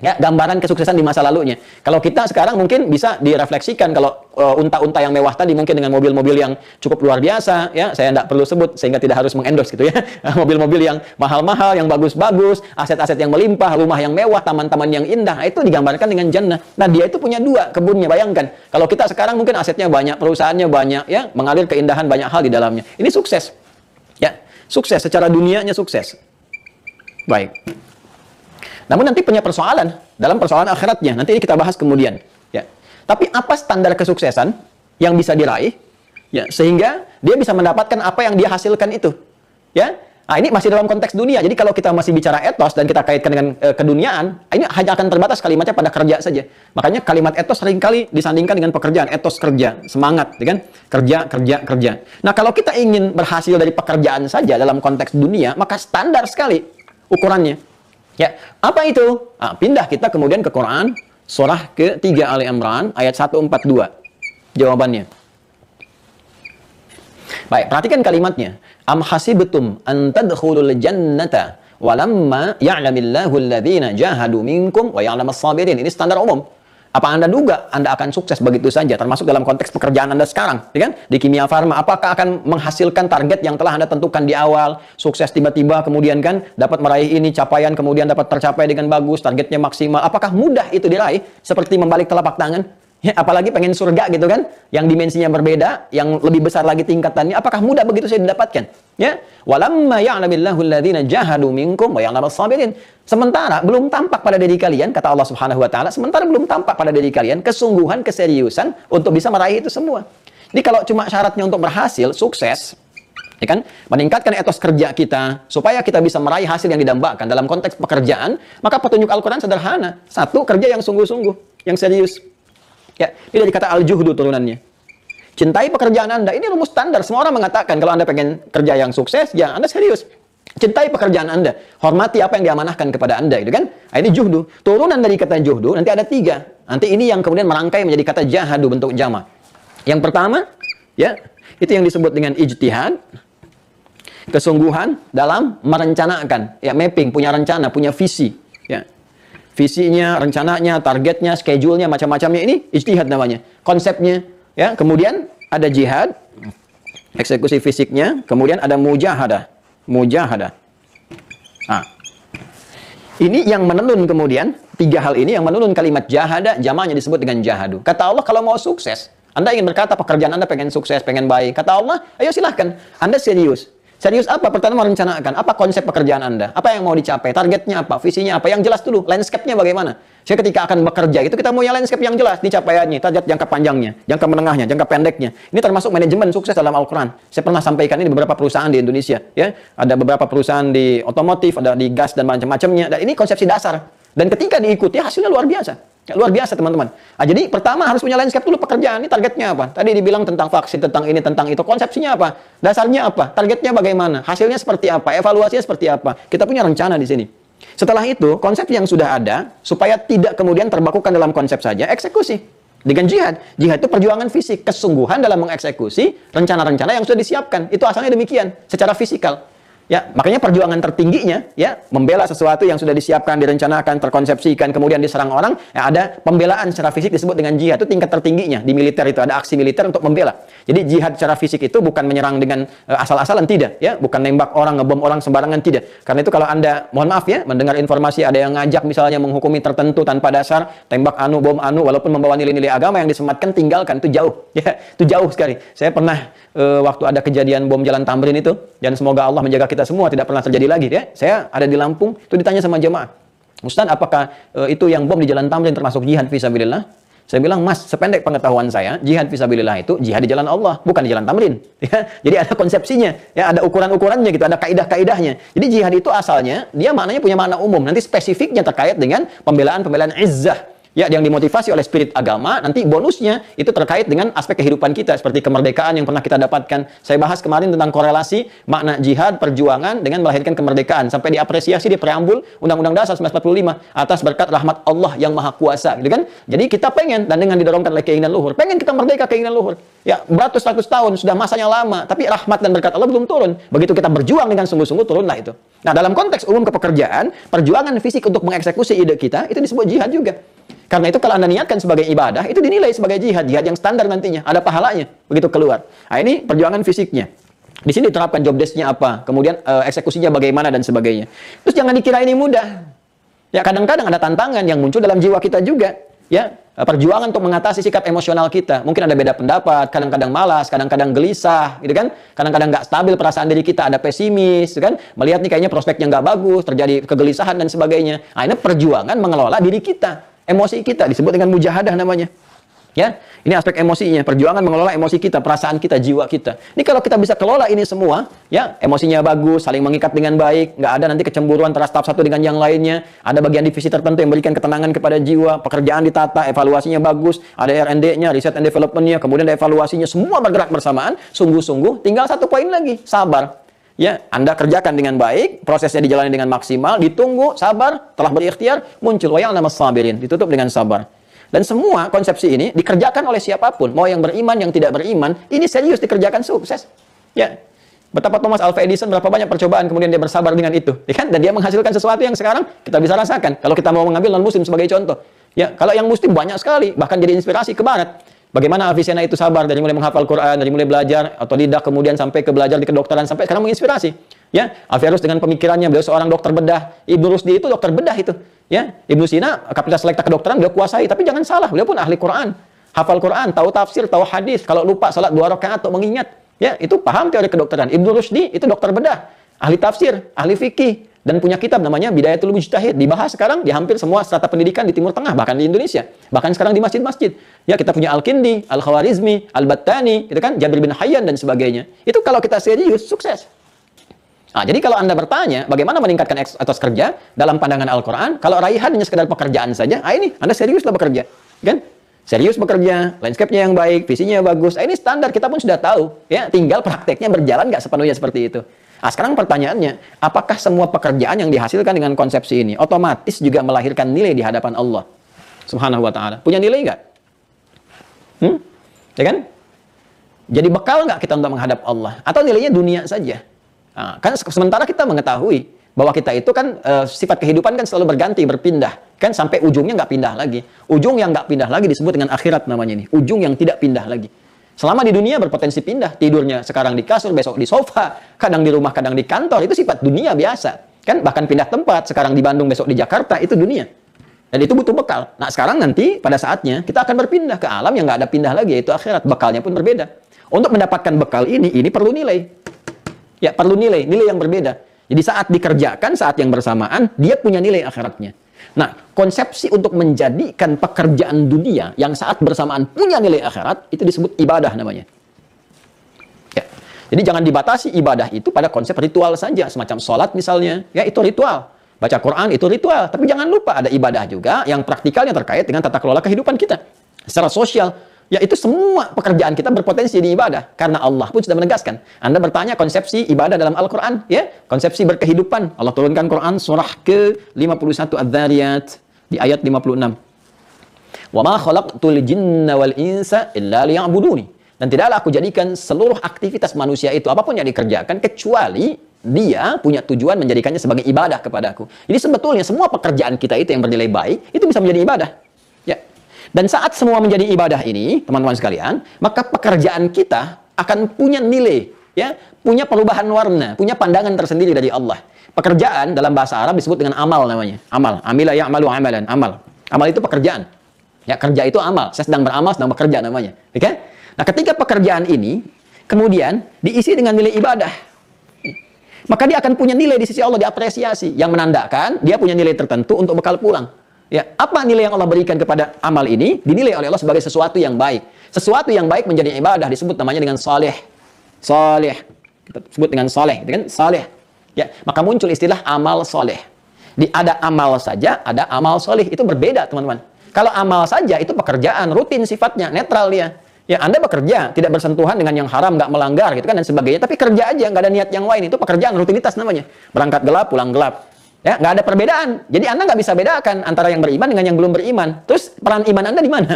A: Ya, gambaran kesuksesan di masa lalunya. Kalau kita sekarang mungkin bisa direfleksikan kalau unta-unta yang mewah tadi mungkin dengan mobil-mobil yang cukup luar biasa, ya saya tidak perlu sebut sehingga tidak harus mengendorse gitu ya. Mobil-mobil yang mahal-mahal, yang bagus-bagus, aset-aset yang melimpah, rumah yang mewah, taman-taman yang indah, itu digambarkan dengan jannah. Nah, dia itu punya 2 kebunnya, bayangkan. Kalau kita sekarang mungkin asetnya banyak, perusahaannya banyak, ya mengalir keindahan banyak hal di dalamnya. Ini sukses. Ya, sukses secara dunianya sukses. Baik. Namun nanti punya persoalan dalam persoalan akhiratnya. Nanti ini kita bahas kemudian. Ya. Tapi apa standar kesuksesan yang bisa diraih? Ya, sehingga dia bisa mendapatkan apa yang dia hasilkan itu. Ya. Nah, ini masih dalam konteks dunia. Jadi kalau kita masih bicara etos dan kita kaitkan dengan keduniaan, ini hanya akan terbatas kalimatnya pada kerja saja. Makanya kalimat etos seringkali disandingkan dengan pekerjaan. Etos kerja, semangat, ya kan? Kerja, kerja, kerja. Nah, kalau kita ingin berhasil dari pekerjaan saja dalam konteks dunia, maka standar sekali ukurannya. Ya, apa itu? Nah, pindah kita kemudian ke Quran, surah ke-3 Ali Imran, ayat 142. Jawabannya. Baik, perhatikan kalimatnya. Am hasibtum an tadkhulul jannata walamma ya'lamillahu alladhina jahadu minkum wa ya'lamas sabirin. Ini standar umum. Apa Anda duga Anda akan sukses begitu saja, termasuk dalam konteks pekerjaan Anda sekarang, ya kan? Di kimia farma, apakah akan menghasilkan target yang telah Anda tentukan di awal, sukses tiba-tiba, kemudian kan dapat meraih ini capaian, kemudian dapat tercapai dengan bagus, targetnya maksimal. Apakah mudah itu diraih seperti membalik telapak tangan? Ya, apalagi pengen surga gitu kan, yang dimensinya berbeda, yang lebih besar lagi tingkatannya, apakah mudah begitu saja didapatkan? Ya, walamma ya'lamillahu alladhina jahadu minkum wa ya'lamas sabirin. Sementara belum tampak pada diri kalian, kata Allah Subhanahu wa taala, sementara belum tampak pada diri kalian kesungguhan, keseriusan untuk bisa meraih itu semua. Jadi kalau cuma syaratnya untuk berhasil, sukses, ya kan, meningkatkan etos kerja kita supaya kita bisa meraih hasil yang didambakan dalam konteks pekerjaan, maka petunjuk Al-Qur'an sederhana. 1, kerja yang sungguh-sungguh, yang serius. Ya, ini dari kata al-juhdu turunannya. Cintai pekerjaan Anda. Ini rumus standar. Semua orang mengatakan kalau Anda pengen kerja yang sukses, ya Anda serius. Cintai pekerjaan Anda, hormati apa yang diamanahkan kepada Anda, gitu kan? Nah, ini juhdu. Turunan dari kata juhdu nanti ada 3. Nanti ini yang kemudian merangkai menjadi kata jahadu bentuk jama. Yang pertama, ya, itu yang disebut dengan ijtihad, kesungguhan dalam merencanakan, ya, mapping, punya rencana, punya visi, ya. Visinya, rencananya, targetnya, schedule-nya, macam-macamnya, ini ijtihad namanya. Konsepnya, ya. Kemudian ada jihad, eksekusi fisiknya, kemudian ada mujahadah. Mujahadah. Nah, ini yang menenun kemudian, 3 hal ini yang menenun kalimat jahada, jamaknya disebut dengan jahadu. Kata Allah, kalau mau sukses, Anda ingin berkata pekerjaan Anda pengen sukses, pengen baik. Kata Allah, ayo silahkan, Anda serius. Serius apa? Pertama merencanakan. Apa konsep pekerjaan Anda? Apa yang mau dicapai? Targetnya apa? Visinya apa? Yang jelas dulu. Landscape-nya bagaimana? Saya ketika akan bekerja itu kita punya landscape yang jelas. Ini capaiannya, target jangka panjangnya, jangka menengahnya, jangka pendeknya. Ini termasuk manajemen sukses dalam Al-Quran. Saya pernah sampaikan ini di beberapa perusahaan di Indonesia. Ya, ada beberapa perusahaan di otomotif, ada di gas dan macam-macamnya. Dan ini konsepsi dasar. Dan ketika diikuti hasilnya luar biasa. Ya, luar biasa teman-teman. Nah, jadi pertama harus punya landscape dulu pekerjaan. Ini targetnya apa? Tadi dibilang tentang vaksin, tentang ini, tentang itu. Konsepsinya apa? Dasarnya apa? Targetnya bagaimana? Hasilnya seperti apa? Evaluasinya seperti apa? Kita punya rencana di sini. Setelah itu, konsep yang sudah ada, supaya tidak kemudian terbakukan dalam konsep saja, eksekusi. Dengan jihad. Jihad itu perjuangan fisik. Kesungguhan dalam mengeksekusi rencana-rencana yang sudah disiapkan. Itu asalnya demikian. Secara fisikal. Ya, makanya perjuangan tertingginya, ya, membela sesuatu yang sudah disiapkan, direncanakan, terkonsepsikan, kemudian diserang orang, ya, ada pembelaan secara fisik disebut dengan jihad. Itu tingkat tertingginya. Di militer itu ada aksi militer untuk membela. Jadi jihad secara fisik itu bukan menyerang dengan asal-asalan, tidak. Ya, bukan nembak orang, ngebom orang sembarangan, tidak. Karena itu kalau Anda, mohon maaf ya, mendengar informasi ada yang ngajak misalnya menghukumi tertentu tanpa dasar, tembak anu, bom anu, walaupun membawa nilai-nilai agama yang disematkan, tinggalkan. Itu jauh. Ya, itu jauh sekali. Saya pernah waktu ada kejadian bom Jalan Tamrin itu, dan semoga Allah menjaga kita semua tidak pernah terjadi lagi, ya. Saya ada di Lampung, itu ditanya sama jemaah, Ustaz, apakah itu yang bom di Jalan Tamrin termasuk jihad fisabilillah? Saya bilang, Mas, sependek pengetahuan saya, jihad fisabilillah itu jihad di jalan Allah, bukan di Jalan Tamrin. Ya. Jadi ada konsepsinya, ya, ada ukuran-ukurannya gitu, ada kaidah-kaidahnya. Jadi jihad itu asalnya dia maknanya punya makna umum, nanti spesifiknya terkait dengan pembelaan izzah. Ya, yang dimotivasi oleh spirit agama, nanti bonusnya itu terkait dengan aspek kehidupan kita, seperti kemerdekaan yang pernah kita dapatkan. Saya bahas kemarin tentang korelasi makna jihad, perjuangan dengan melahirkan kemerdekaan. Sampai diapresiasi di preambul Undang-Undang Dasar 1945 atas berkat rahmat Allah yang Maha Kuasa, gitu kan? Jadi kita pengen, dan dengan didorongkan oleh keinginan luhur, pengen kita merdeka, keinginan luhur. Ya, beratus-ratus tahun, sudah masanya lama, tapi rahmat dan berkat Allah belum turun. Begitu kita berjuang dengan sungguh-sungguh, turunlah itu. Nah, dalam konteks umum kepekerjaan, perjuangan fisik untuk mengeksekusi ide kita, itu disebut jihad juga. Karena itu kalau Anda niatkan sebagai ibadah, itu dinilai sebagai jihad. Jihad yang standar nantinya. Ada pahalanya. Begitu keluar. Nah, ini perjuangan fisiknya. Di sini diterapkan job desk-nya apa. Kemudian eksekusinya bagaimana dan sebagainya. Terus jangan dikira ini mudah. Ya, kadang-kadang ada tantangan yang muncul dalam jiwa kita juga. Ya, perjuangan untuk mengatasi sikap emosional kita. Mungkin ada beda pendapat, kadang-kadang malas, kadang-kadang gelisah, gitu kan? Kadang-kadang nggak stabil perasaan diri kita, ada pesimis, gitu kan? Melihat nih kayaknya prospeknya nggak bagus, terjadi kegelisahan dan sebagainya. Nah, ini perjuangan mengelola diri kita. Emosi kita disebut dengan mujahadah namanya. Ya, ini aspek emosinya, perjuangan mengelola emosi kita, perasaan kita, jiwa kita. Ini kalau kita bisa kelola ini semua, ya, emosinya bagus, saling mengikat dengan baik, nggak ada nanti kecemburuan antara staf satu dengan yang lainnya, ada bagian divisi tertentu yang memberikan ketenangan kepada jiwa, pekerjaan ditata, evaluasinya bagus, ada R&D-nya, research and development-nya, kemudian ada evaluasinya, semua bergerak bersamaan, sungguh-sungguh, tinggal satu poin lagi, sabar. Ya, Anda kerjakan dengan baik, prosesnya dijalani dengan maksimal, ditunggu, sabar, telah berikhtiar, muncul wa ya'lamus sabirin, ditutup dengan sabar. Dan semua konsepsi ini dikerjakan oleh siapapun, mau yang beriman, yang tidak beriman, ini serius dikerjakan sukses. Ya, betapa Thomas Alva Edison, berapa banyak percobaan, kemudian dia bersabar dengan itu, ya kan? Dan dia menghasilkan sesuatu yang sekarang kita bisa rasakan. Kalau kita mau mengambil non-muslim sebagai contoh, ya, kalau yang muslim banyak sekali, bahkan jadi inspirasi ke barat. Bagaimana Avicenna itu sabar dari mulai menghafal Quran, dari mulai belajar otodidak, kemudian sampai ke belajar di kedokteran, sampai sekarang menginspirasi. Ya, Averroes dengan pemikirannya, beliau seorang dokter bedah. Ibnu Rusdi itu dokter bedah itu. Ya, Ibnu Sina kapasitas selekta kedokteran beliau kuasai, tapi jangan salah, beliau pun ahli Quran, hafal Quran, tahu tafsir, tahu hadis. Kalau lupa salat 2 rakaat atau mengingat, ya, itu paham teori kedokteran. Ibnu Rusdi itu dokter bedah, ahli tafsir, ahli fikih. Dan punya kitab namanya Bidayatul Mujtahid. Dibahas sekarang di hampir semua strata pendidikan di Timur Tengah, bahkan di Indonesia. Bahkan sekarang di masjid-masjid. Ya, kita punya Al-Kindi, Al-Khawarizmi, Al-Battani, itu kan, Jabir bin Hayyan dan sebagainya. Itu kalau kita serius, sukses. Nah, jadi kalau Anda bertanya, bagaimana meningkatkan etos kerja dalam pandangan Al-Quran, kalau raihan hanya sekedar pekerjaan saja, ini Anda seriuslah bekerja. Kan? Serius bekerja, landscape-nya yang baik, visinya bagus. Ini standar, kita pun sudah tahu. Ya, tinggal prakteknya berjalan nggak sepenuhnya seperti itu. Nah, sekarang pertanyaannya, apakah semua pekerjaan yang dihasilkan dengan konsepsi ini otomatis juga melahirkan nilai di hadapan Allah Subhanahu wa Ta'ala? Punya nilai nggak? Ya kan? Jadi bekal nggak kita untuk menghadap Allah? Atau nilainya dunia saja? Nah, kan sementara kita mengetahui bahwa kita itu kan sifat kehidupan kan selalu berganti, berpindah. Kan sampai ujungnya nggak pindah lagi. Ujung yang nggak pindah lagi disebut dengan akhirat namanya ini. Ujung yang tidak pindah lagi. Selama di dunia berpotensi pindah. Tidurnya sekarang di kasur, besok di sofa. Kadang di rumah, kadang di kantor. Itu sifat dunia biasa. Kan bahkan pindah tempat. Sekarang di Bandung, besok di Jakarta. Itu dunia. Dan itu butuh bekal. Nah sekarang nanti pada saatnya kita akan berpindah ke alam yang nggak ada pindah lagi. Yaitu akhirat. Bekalnya pun berbeda. Untuk mendapatkan bekal ini perlu nilai. Ya, perlu nilai yang berbeda. Jadi saat dikerjakan, saat yang bersamaan, dia punya nilai akhiratnya. Nah, konsepsi untuk menjadikan pekerjaan dunia yang saat bersamaan punya nilai akhirat, itu disebut ibadah namanya. Ya. Jadi jangan dibatasi ibadah itu pada konsep ritual saja, semacam sholat misalnya. Ya, itu ritual. Baca Quran itu ritual. Tapi jangan lupa ada ibadah juga yang praktikalnya terkait dengan tata kelola kehidupan kita. Secara sosial. Yaitu semua pekerjaan kita berpotensi di ibadah. Karena Allah pun sudah menegaskan. Anda bertanya konsepsi ibadah dalam Al-Quran. Ya, konsepsi berkehidupan. Allah turunkan Quran surah ke-51 Adz-Dzariyat. Di ayat 56. Wa ma khalaqtul jinna wal insa illa liya'buduni. Dan tidaklah aku jadikan seluruh aktivitas manusia itu, apapun yang dikerjakan, kecuali dia punya tujuan menjadikannya sebagai ibadah kepadaku. Jadi sebetulnya semua pekerjaan kita itu yang bernilai baik, itu bisa menjadi ibadah. Ya. Dan saat semua menjadi ibadah ini, teman-teman sekalian, maka pekerjaan kita akan punya nilai, ya, punya perubahan warna, punya pandangan tersendiri dari Allah. Pekerjaan dalam bahasa Arab disebut dengan amal namanya. Amal, amila ya'malu amalan, amal. Amal itu pekerjaan. Ya, kerja itu amal. Saya sedang beramal, sedang bekerja namanya. Oke? Nah, ketika pekerjaan ini kemudian diisi dengan nilai ibadah, maka dia akan punya nilai di sisi Allah, diapresiasi, yang menandakan dia punya nilai tertentu untuk bekal pulang. Ya, apa nilai yang Allah berikan kepada amal ini? Dinilai oleh Allah sebagai sesuatu yang baik. Sesuatu yang baik menjadi ibadah disebut namanya dengan saleh. Saleh. Kita sebut dengan saleh, gitu kan? Saleh. Ya, maka muncul istilah amal saleh. Ada amal saja, ada amal saleh. Itu berbeda, teman-teman. Kalau amal saja itu pekerjaan rutin sifatnya, netral dia. Ya, Anda bekerja, tidak bersentuhan dengan yang haram, nggak melanggar, gitu kan, dan sebagainya. Tapi kerja aja, nggak ada niat yang lain. Itu pekerjaan rutinitas namanya. Berangkat gelap, pulang gelap. Ya, nggak ada perbedaan. Jadi Anda nggak bisa bedakan antara yang beriman dengan yang belum beriman. Terus peran iman Anda di mana?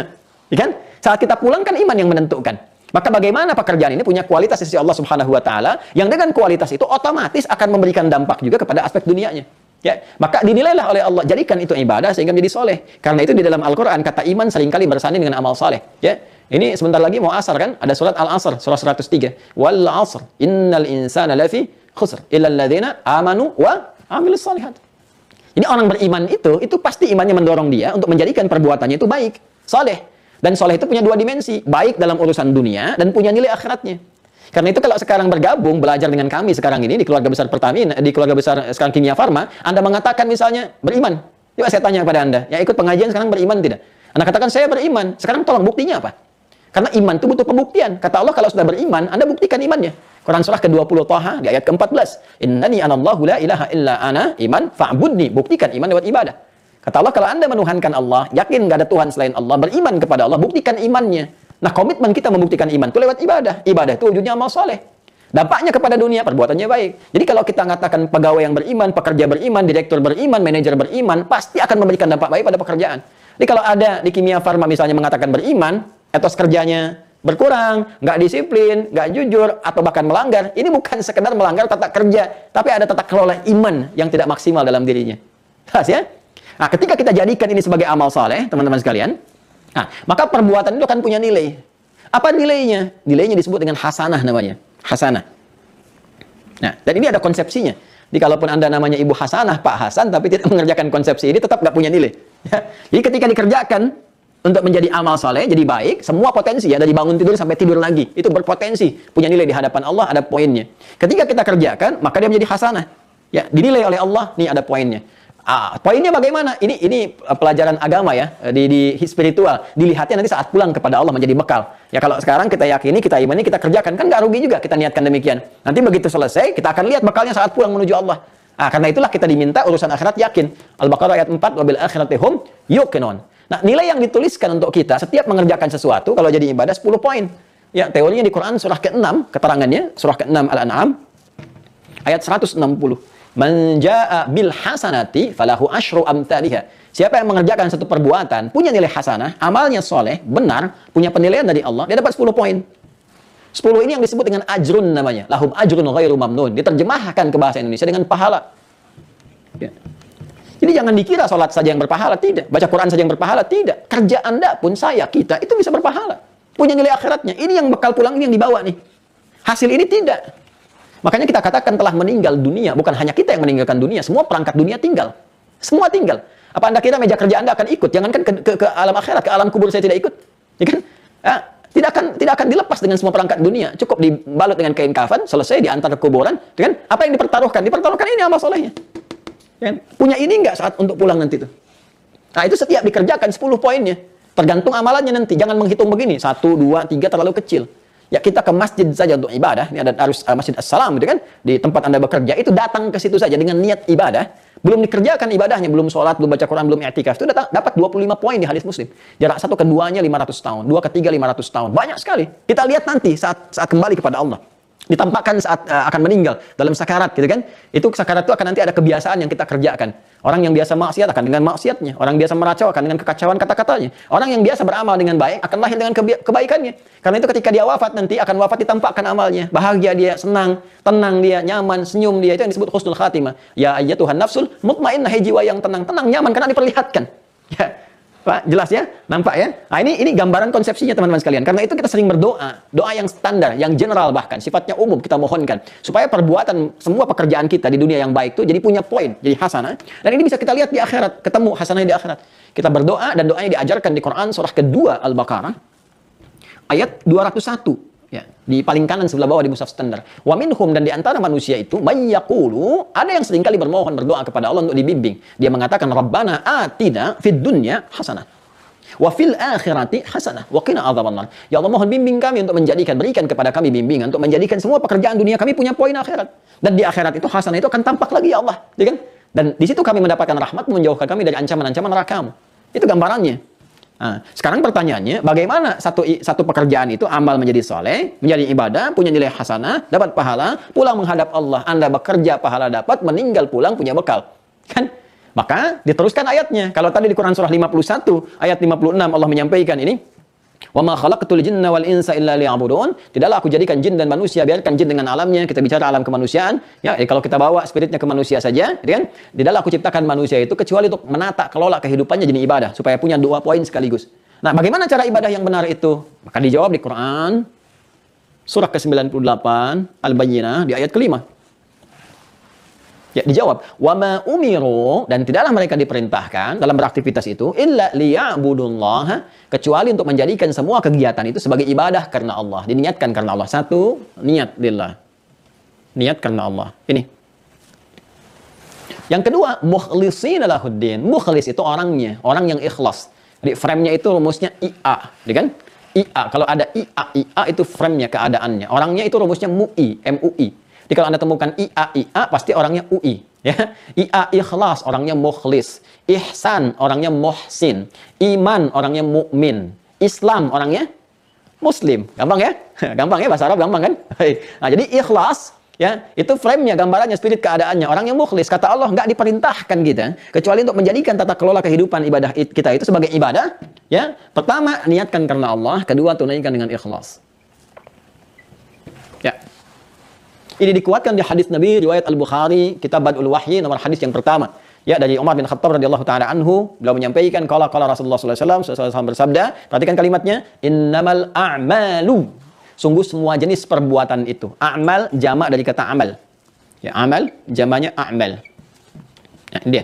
A: Ya kan? Saat kita pulang kan iman yang menentukan. Maka bagaimana pekerjaan ini punya kualitas di sisi Allah Subhanahu wa Ta'ala, yang dengan kualitas itu otomatis akan memberikan dampak juga kepada aspek dunianya. Ya, maka dinilailah oleh Allah, jadikan itu ibadah sehingga menjadi soleh. Karena itu di dalam Al-Quran kata iman seringkali bersanding dengan amal soleh. Ya, ini sebentar lagi mau asar kan? Ada surat Al-Asr, surah 103. Wal asr, innal insana lafi khusr, illa alladhina amanu wa amilus shalihat. Jadi orang beriman itu pasti imannya mendorong dia untuk menjadikan perbuatannya itu baik, soleh. Dan soleh itu punya dua dimensi, baik dalam urusan dunia dan punya nilai akhiratnya. Karena itu kalau sekarang bergabung, belajar dengan kami sekarang ini di keluarga besar Pertamina, di keluarga besar sekarang Kimia Farma, Anda mengatakan misalnya beriman. Coba saya tanya kepada Anda, yang ikut pengajian sekarang beriman tidak? Anda katakan saya beriman, sekarang tolong buktinya apa? Karena iman itu butuh pembuktian. Kata Allah kalau sudah beriman, Anda buktikan imannya. Quran surah ke-20 Thaha di ayat ke-14. Innani anallahu la ilaha illa ana iman fa'budni. Buktikan iman lewat ibadah. Kata Allah kalau Anda menuhankan Allah, yakin nggak ada Tuhan selain Allah, beriman kepada Allah, buktikan imannya. Nah, komitmen kita membuktikan iman itu lewat ibadah. Ibadah itu wujudnya amal soleh. Dampaknya kepada dunia, perbuatannya baik. Jadi kalau kita mengatakan pegawai yang beriman, pekerja beriman, direktur beriman, manajer beriman, pasti akan memberikan dampak baik pada pekerjaan. Jadi kalau ada di Kimia Farma misalnya mengatakan beriman, etos kerjanya berkurang, nggak disiplin, nggak jujur, atau bahkan melanggar, ini bukan sekedar melanggar tata kerja, tapi ada tata kelola iman yang tidak maksimal dalam dirinya. Jelas ya? Nah, ketika kita jadikan ini sebagai amal saleh, teman-teman sekalian, nah, maka perbuatan itu akan punya nilai. Apa nilainya? Nilainya disebut dengan hasanah namanya. Hasanah. Nah, dan ini ada konsepsinya. Jadi kalaupun Anda namanya Ibu Hasanah, Pak Hasan, tapi tidak mengerjakan konsepsi ini, tetap nggak punya nilai. Ya. Jadi ketika dikerjakan untuk menjadi amal soleh, jadi baik, semua potensi ya, dari bangun tidur sampai tidur lagi, itu berpotensi, punya nilai di hadapan Allah, ada poinnya. Ketika kita kerjakan, maka dia menjadi hasanah. Ya, dinilai oleh Allah, nih ada poinnya. Poinnya bagaimana? Ini pelajaran agama ya, di spiritual. Dilihatnya nanti saat pulang kepada Allah menjadi bekal. Ya kalau sekarang kita yakini, kita imani, kita kerjakan, kan nggak rugi juga kita niatkan demikian. Nanti begitu selesai, kita akan lihat bekalnya saat pulang menuju Allah. Karena itulah kita diminta urusan akhirat yakin. Al-Baqarah ayat 4, wabil akhirati hum yuqinun. Nah, nilai yang dituliskan untuk kita setiap mengerjakan sesuatu, kalau jadi ibadah 10 poin. Ya, teorinya di Quran surah ke-6, keterangannya, surah ke-6 Al-An'am, Ayat 160. Man jaa bil hasanati falahu asyru amthaliha. Siapa yang mengerjakan satu perbuatan, punya nilai hasanah, amalnya soleh, benar, punya penilaian dari Allah, dia dapat 10 poin. 10 ini yang disebut dengan ajrun namanya. Lahum ajrun ghairu mamnun. Diterjemahkan ke bahasa Indonesia dengan pahala. Ya. Jadi jangan dikira sholat saja yang berpahala, tidak. Baca Quran saja yang berpahala, tidak. Kerja Anda pun, saya, kita, itu bisa berpahala. Punya nilai akhiratnya. Ini yang bekal pulang, ini yang dibawa nih. Hasil ini tidak. Makanya kita katakan telah meninggal dunia. Bukan hanya kita yang meninggalkan dunia. Semua perangkat dunia tinggal. Semua tinggal. Apa Anda kira meja kerja Anda akan ikut? Jangankan ke alam akhirat, ke alam kubur saya tidak ikut. Ya kan? Tidak akan dilepas dengan semua perangkat dunia. Cukup dibalut dengan kain kafan, selesai diantar ke kuburan. Ya kan? Apa yang dipertaruhkan? Dipertaruhkan ini amal solehnya. Ya kan? Punya ini enggak saat untuk pulang nanti itu? Nah itu setiap dikerjakan 10 poinnya. Tergantung amalannya nanti. Jangan menghitung begini. 1, 2, 3 terlalu kecil. Ya kita ke masjid saja untuk ibadah. Ini ada harus Masjid As-Salam gitu kan. Di tempat Anda bekerja itu datang ke situ saja dengan niat ibadah. Belum dikerjakan ibadahnya, belum sholat, belum baca Quran, belum i'tikaf. Itu dapat 25 poin di hadis Muslim. Jarak satu keduanya 500 tahun, 2 ketiga 500 tahun. Banyak sekali. Kita lihat nanti saat kembali kepada Allah. Ditampakkan saat akan meninggal dalam sakarat gitu kan. Itu sakarat itu akan nanti ada kebiasaan yang kita kerjakan. Orang yang biasa maksiat akan dengan maksiatnya, orang biasa meracau akan dengan kekacauan kata-katanya. Orang yang biasa beramal dengan baik akan lahir dengan kebaikannya. Karena itu ketika dia wafat nanti akan wafat ditampakkan amalnya. Bahagia dia, senang, tenang dia, nyaman, senyum dia, itu yang disebut husnul khatimah. Ya ayyatuhan nafsul mutmainnah, jiwa yang tenang, nyaman karena diperlihatkan. Ya. Pak, jelas ya? Nampak ya? Nah, ini gambaran konsepsinya teman-teman sekalian. Karena itu kita sering berdoa, doa yang standar, yang general bahkan, sifatnya umum kita mohonkan. Supaya perbuatan, semua pekerjaan kita di dunia yang baik itu jadi punya poin, jadi hasanah. Dan ini bisa kita lihat di akhirat, ketemu hasanahnya di akhirat. Kita berdoa dan doanya diajarkan di Quran surah kedua Al-Baqarah, ayat 201. Ya, di paling kanan sebelah bawah di mushaf standar. Wa minhum, dan di antara manusia itu may yaqulu, ada yang seringkali bermohon berdoa kepada Allah untuk dibimbing. Dia mengatakan Rabbana atina fid dunya hasanah wa fil akhirati hasanah wa qina adzabannar. Ya Allah, mohon bimbing kami untuk berikan kepada kami bimbingan untuk menjadikan semua pekerjaan dunia kami punya poin akhirat. Dan di akhirat itu hasanah itu akan tampak lagi ya Allah, ya kan? Dan di situ kami mendapatkan rahmat menjauhkan kami dari ancaman-ancaman neraka-Mu. Itu gambarannya. Nah, sekarang pertanyaannya, bagaimana satu pekerjaan itu amal menjadi soleh, menjadi ibadah, punya nilai hasanah, dapat pahala, pulang menghadap Allah. Anda bekerja, pahala dapat, meninggal pulang punya bekal. Kan? Maka diteruskan ayatnya. Kalau tadi di Quran surah 51, ayat 56 Allah menyampaikan ini, wa ma khalaqtul jinna wal insa illa liya'budun. Tidaklah aku jadikan jin dan manusia, biarkan jin dengan alamnya, kita bicara alam kemanusiaan ya. Kalau kita bawa spiritnya ke manusia saja, kan? Tidaklah aku ciptakan manusia itu kecuali untuk menata kelola kehidupannya jadi ibadah, supaya punya 2 poin sekaligus. Nah, bagaimana cara ibadah yang benar itu? Maka dijawab di Quran surah ke-98 Al-Bayyinah di ayat ke-5. Ya, dijawab, wa ma umiru, dan tidaklah mereka diperintahkan dalam beraktivitas itu illa liya'budullaha, kecuali untuk menjadikan semua kegiatan itu sebagai ibadah karena Allah, diniatkan karena Allah. Satu, niat lillah. Niat karena Allah. Ini. Yang kedua, mukhlishina lahuddin. Mukhlis itu orangnya, orang yang ikhlas. Jadi frame-nya itu rumusnya IA, ya kan? IA, kalau ada IA itu frame-nya, keadaannya. Orangnya itu rumusnya MUI, MUI. Jadi kalau Anda temukan IA, pasti orangnya UI. Ya. IA ikhlas, orangnya mukhlis. Ihsan, orangnya muhsin. Iman, orangnya mukmin. Islam, orangnya muslim. Gampang ya? Gampang ya, bahasa Arab gampang kan? Nah, jadi ikhlas, ya, itu frame-nya, gambarannya, spirit keadaannya. Orangnya mukhlis. Kata Allah, nggak diperintahkan kita, kecuali untuk menjadikan tata kelola kehidupan ibadah kita itu sebagai ibadah. Ya. Pertama, niatkan karena Allah. Kedua, tunaikan dengan ikhlas. Ya. Ini dikuatkan di hadis Nabi riwayat Al-Bukhari, Kitab Badul Wahyi, nomor hadis yang pertama. Ya, dari Umar bin Khattab radhiyallahu taala anhu, beliau menyampaikan qala Rasulullah sallallahu alaihi wasallam bersabda, perhatikan kalimatnya, innamal a'malu. Sungguh semua jenis perbuatan itu. A'mal jamak dari kata amal. Ya, amal jamaknya a'mal. Ya, ini dia.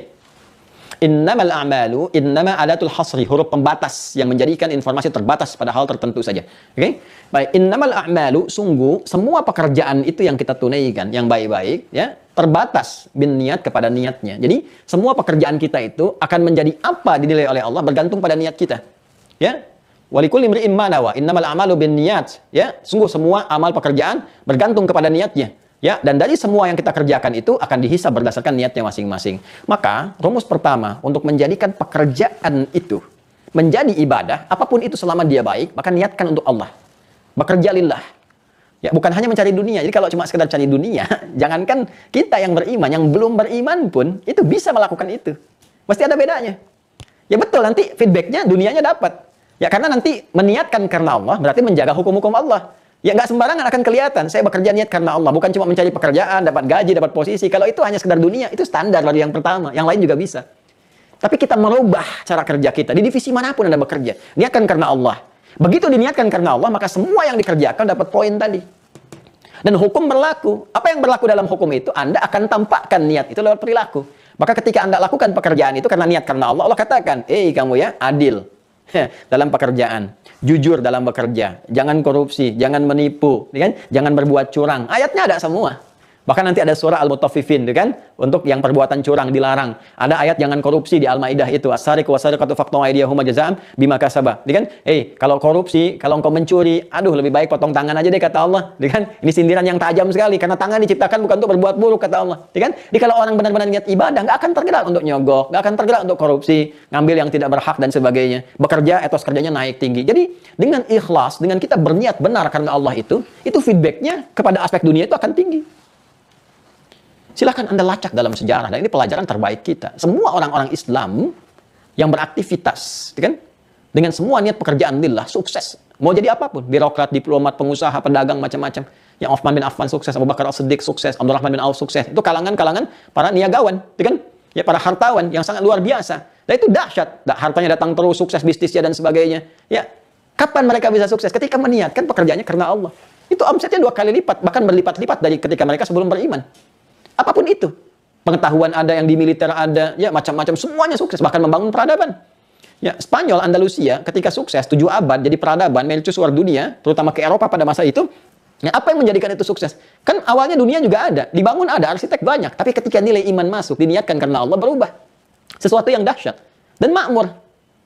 A: Innamal a'malu, innama adatul hasri, huruf pembatas yang menjadikan informasi terbatas pada hal tertentu saja. Oke? Okay? Baik, innamal a'malu, sungguh semua pekerjaan itu yang kita tunaikan yang baik-baik, ya, terbatas bin niat kepada niatnya. Jadi, semua pekerjaan kita itu akan menjadi apa dinilai oleh Allah bergantung pada niat kita. Ya? Walikulli imri'in ma nawa, innamal a'malu bin niat, ya. Sungguh semua amal pekerjaan bergantung kepada niatnya. Ya, dan dari semua yang kita kerjakan itu akan dihisab berdasarkan niatnya masing-masing. Maka, rumus pertama untuk menjadikan pekerjaan itu menjadi ibadah, apapun itu selama dia baik, maka niatkan untuk Allah. Bekerja lillah. Ya, bukan hanya mencari dunia. Jadi kalau cuma sekedar cari dunia, jangankan kita yang beriman, yang belum beriman pun itu bisa melakukan itu. Mesti ada bedanya. Ya betul, nanti feedbacknya dunianya dapat. Ya karena nanti meniatkan karena Allah berarti menjaga hukum-hukum Allah. Ya nggak sembarangan akan kelihatan. Saya bekerja niat karena Allah, bukan cuma mencari pekerjaan, dapat gaji, dapat posisi. Kalau itu hanya sekedar dunia, itu standar dari yang pertama. Yang lain juga bisa. Tapi kita merubah cara kerja kita di divisi manapun Anda bekerja. Niatkan karena Allah. Begitu diniatkan karena Allah, maka semua yang dikerjakan dapat poin tadi. Dan hukum berlaku. Apa yang berlaku dalam hukum itu, Anda akan tampakkan niat itu lewat perilaku. Maka ketika Anda lakukan pekerjaan itu karena niat karena Allah, Allah katakan, kamu ya, adil dalam pekerjaan. Jujur dalam bekerja. Jangan korupsi, jangan menipu, kan? Jangan berbuat curang. Ayatnya ada semua. Bahkan nanti ada surah Al-Mutaffifin, kan? Untuk yang perbuatan curang dilarang. Ada ayat jangan korupsi di Al-Maidah itu. As-sariqu was-sariqatu faqta'u aydiyahuma jazaa'an bima kasaba. Kan? Kalau korupsi, kalau engkau mencuri, lebih baik potong tangan aja deh kata Allah. Kan? Ini sindiran yang tajam sekali karena tangan diciptakan bukan untuk berbuat buruk kata Allah. Kan? Jadi kalau orang benar-benar niat ibadah, nggak akan tergerak untuk nyogok, nggak akan tergerak untuk korupsi, ngambil yang tidak berhak dan sebagainya. Bekerja, etos kerjanya naik tinggi. Jadi dengan ikhlas, dengan kita berniat benar karena Allah itu feedbacknya kepada aspek dunia itu akan tinggi. Silahkan Anda lacak dalam sejarah, dan ini pelajaran terbaik kita. Semua orang-orang Islam yang beraktivitas, kan? Dengan semua niat pekerjaan lillah, sukses. Mau jadi apapun, birokrat, diplomat, pengusaha, pedagang, macam-macam. Yang Utsman bin Affan sukses, Abu Bakar As-Siddiq sukses, Abdurrahman bin Auf sukses. Itu kalangan-kalangan para niagawan, kan? Ya, para hartawan yang sangat luar biasa. Dan itu dahsyat. Hartanya datang terus, sukses bisnisnya dan sebagainya. Ya, kapan mereka bisa sukses? Ketika meniatkan pekerjaannya karena Allah. Itu omsetnya 2 kali lipat, bahkan berlipat-lipat dari ketika mereka sebelum beriman. Apapun itu, pengetahuan ada, yang di militer ada, ya macam-macam, semuanya sukses, bahkan membangun peradaban. Ya, Spanyol, Andalusia, ketika sukses, 7 abad jadi peradaban, mercusuar dunia, terutama ke Eropa pada masa itu. Ya, apa yang menjadikan itu sukses? Kan awalnya dunia juga ada, dibangun ada, arsitek banyak, tapi ketika nilai iman masuk, diniatkan karena Allah, berubah. Sesuatu yang dahsyat dan makmur.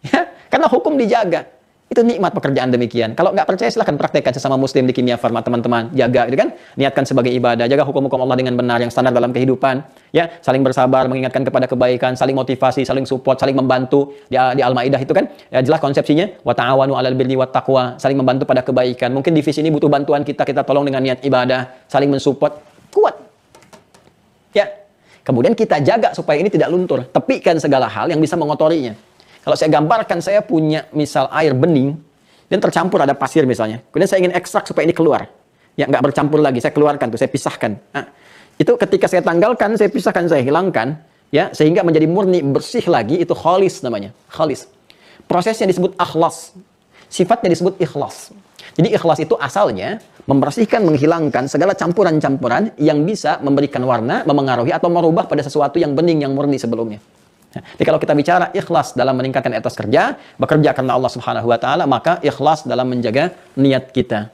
A: Ya, karena hukum dijaga. Itu nikmat pekerjaan demikian. Kalau nggak percaya silahkan praktekkan sesama muslim di Kimia Farma, teman-teman. Jaga, gitu kan? Niatkan sebagai ibadah, jaga hukum-hukum Allah dengan benar yang standar dalam kehidupan. Ya, saling bersabar, mengingatkan kepada kebaikan, saling motivasi, saling support, saling membantu. Di Al-Maidah itu kan, ya jelas konsepsinya, wa ta'awanu 'alal birri wat taqwa, saling membantu pada kebaikan. Mungkin divisi ini butuh bantuan kita tolong dengan niat ibadah, saling mensupport, kuat. Ya. Kemudian kita jaga supaya ini tidak luntur. Tepikan segala hal yang bisa mengotorinya. Kalau saya gambarkan, saya punya misal air bening, dan tercampur ada pasir misalnya. Kemudian saya ingin ekstrak supaya ini keluar. Ya, nggak bercampur lagi, saya keluarkan tuh, saya pisahkan. Nah, itu ketika saya tanggalkan, saya pisahkan, saya hilangkan, ya, sehingga menjadi murni, bersih lagi, itu khalis namanya. Khalis. Prosesnya disebut akhlas. Sifatnya disebut ikhlas. Jadi ikhlas itu asalnya membersihkan, menghilangkan segala campuran-campuran yang bisa memberikan warna, memengaruhi atau merubah pada sesuatu yang bening, yang murni sebelumnya. Jadi kalau kita bicara ikhlas dalam meningkatkan etos kerja, bekerja karena Allah Subhanahu wa taala, maka ikhlas dalam menjaga niat kita.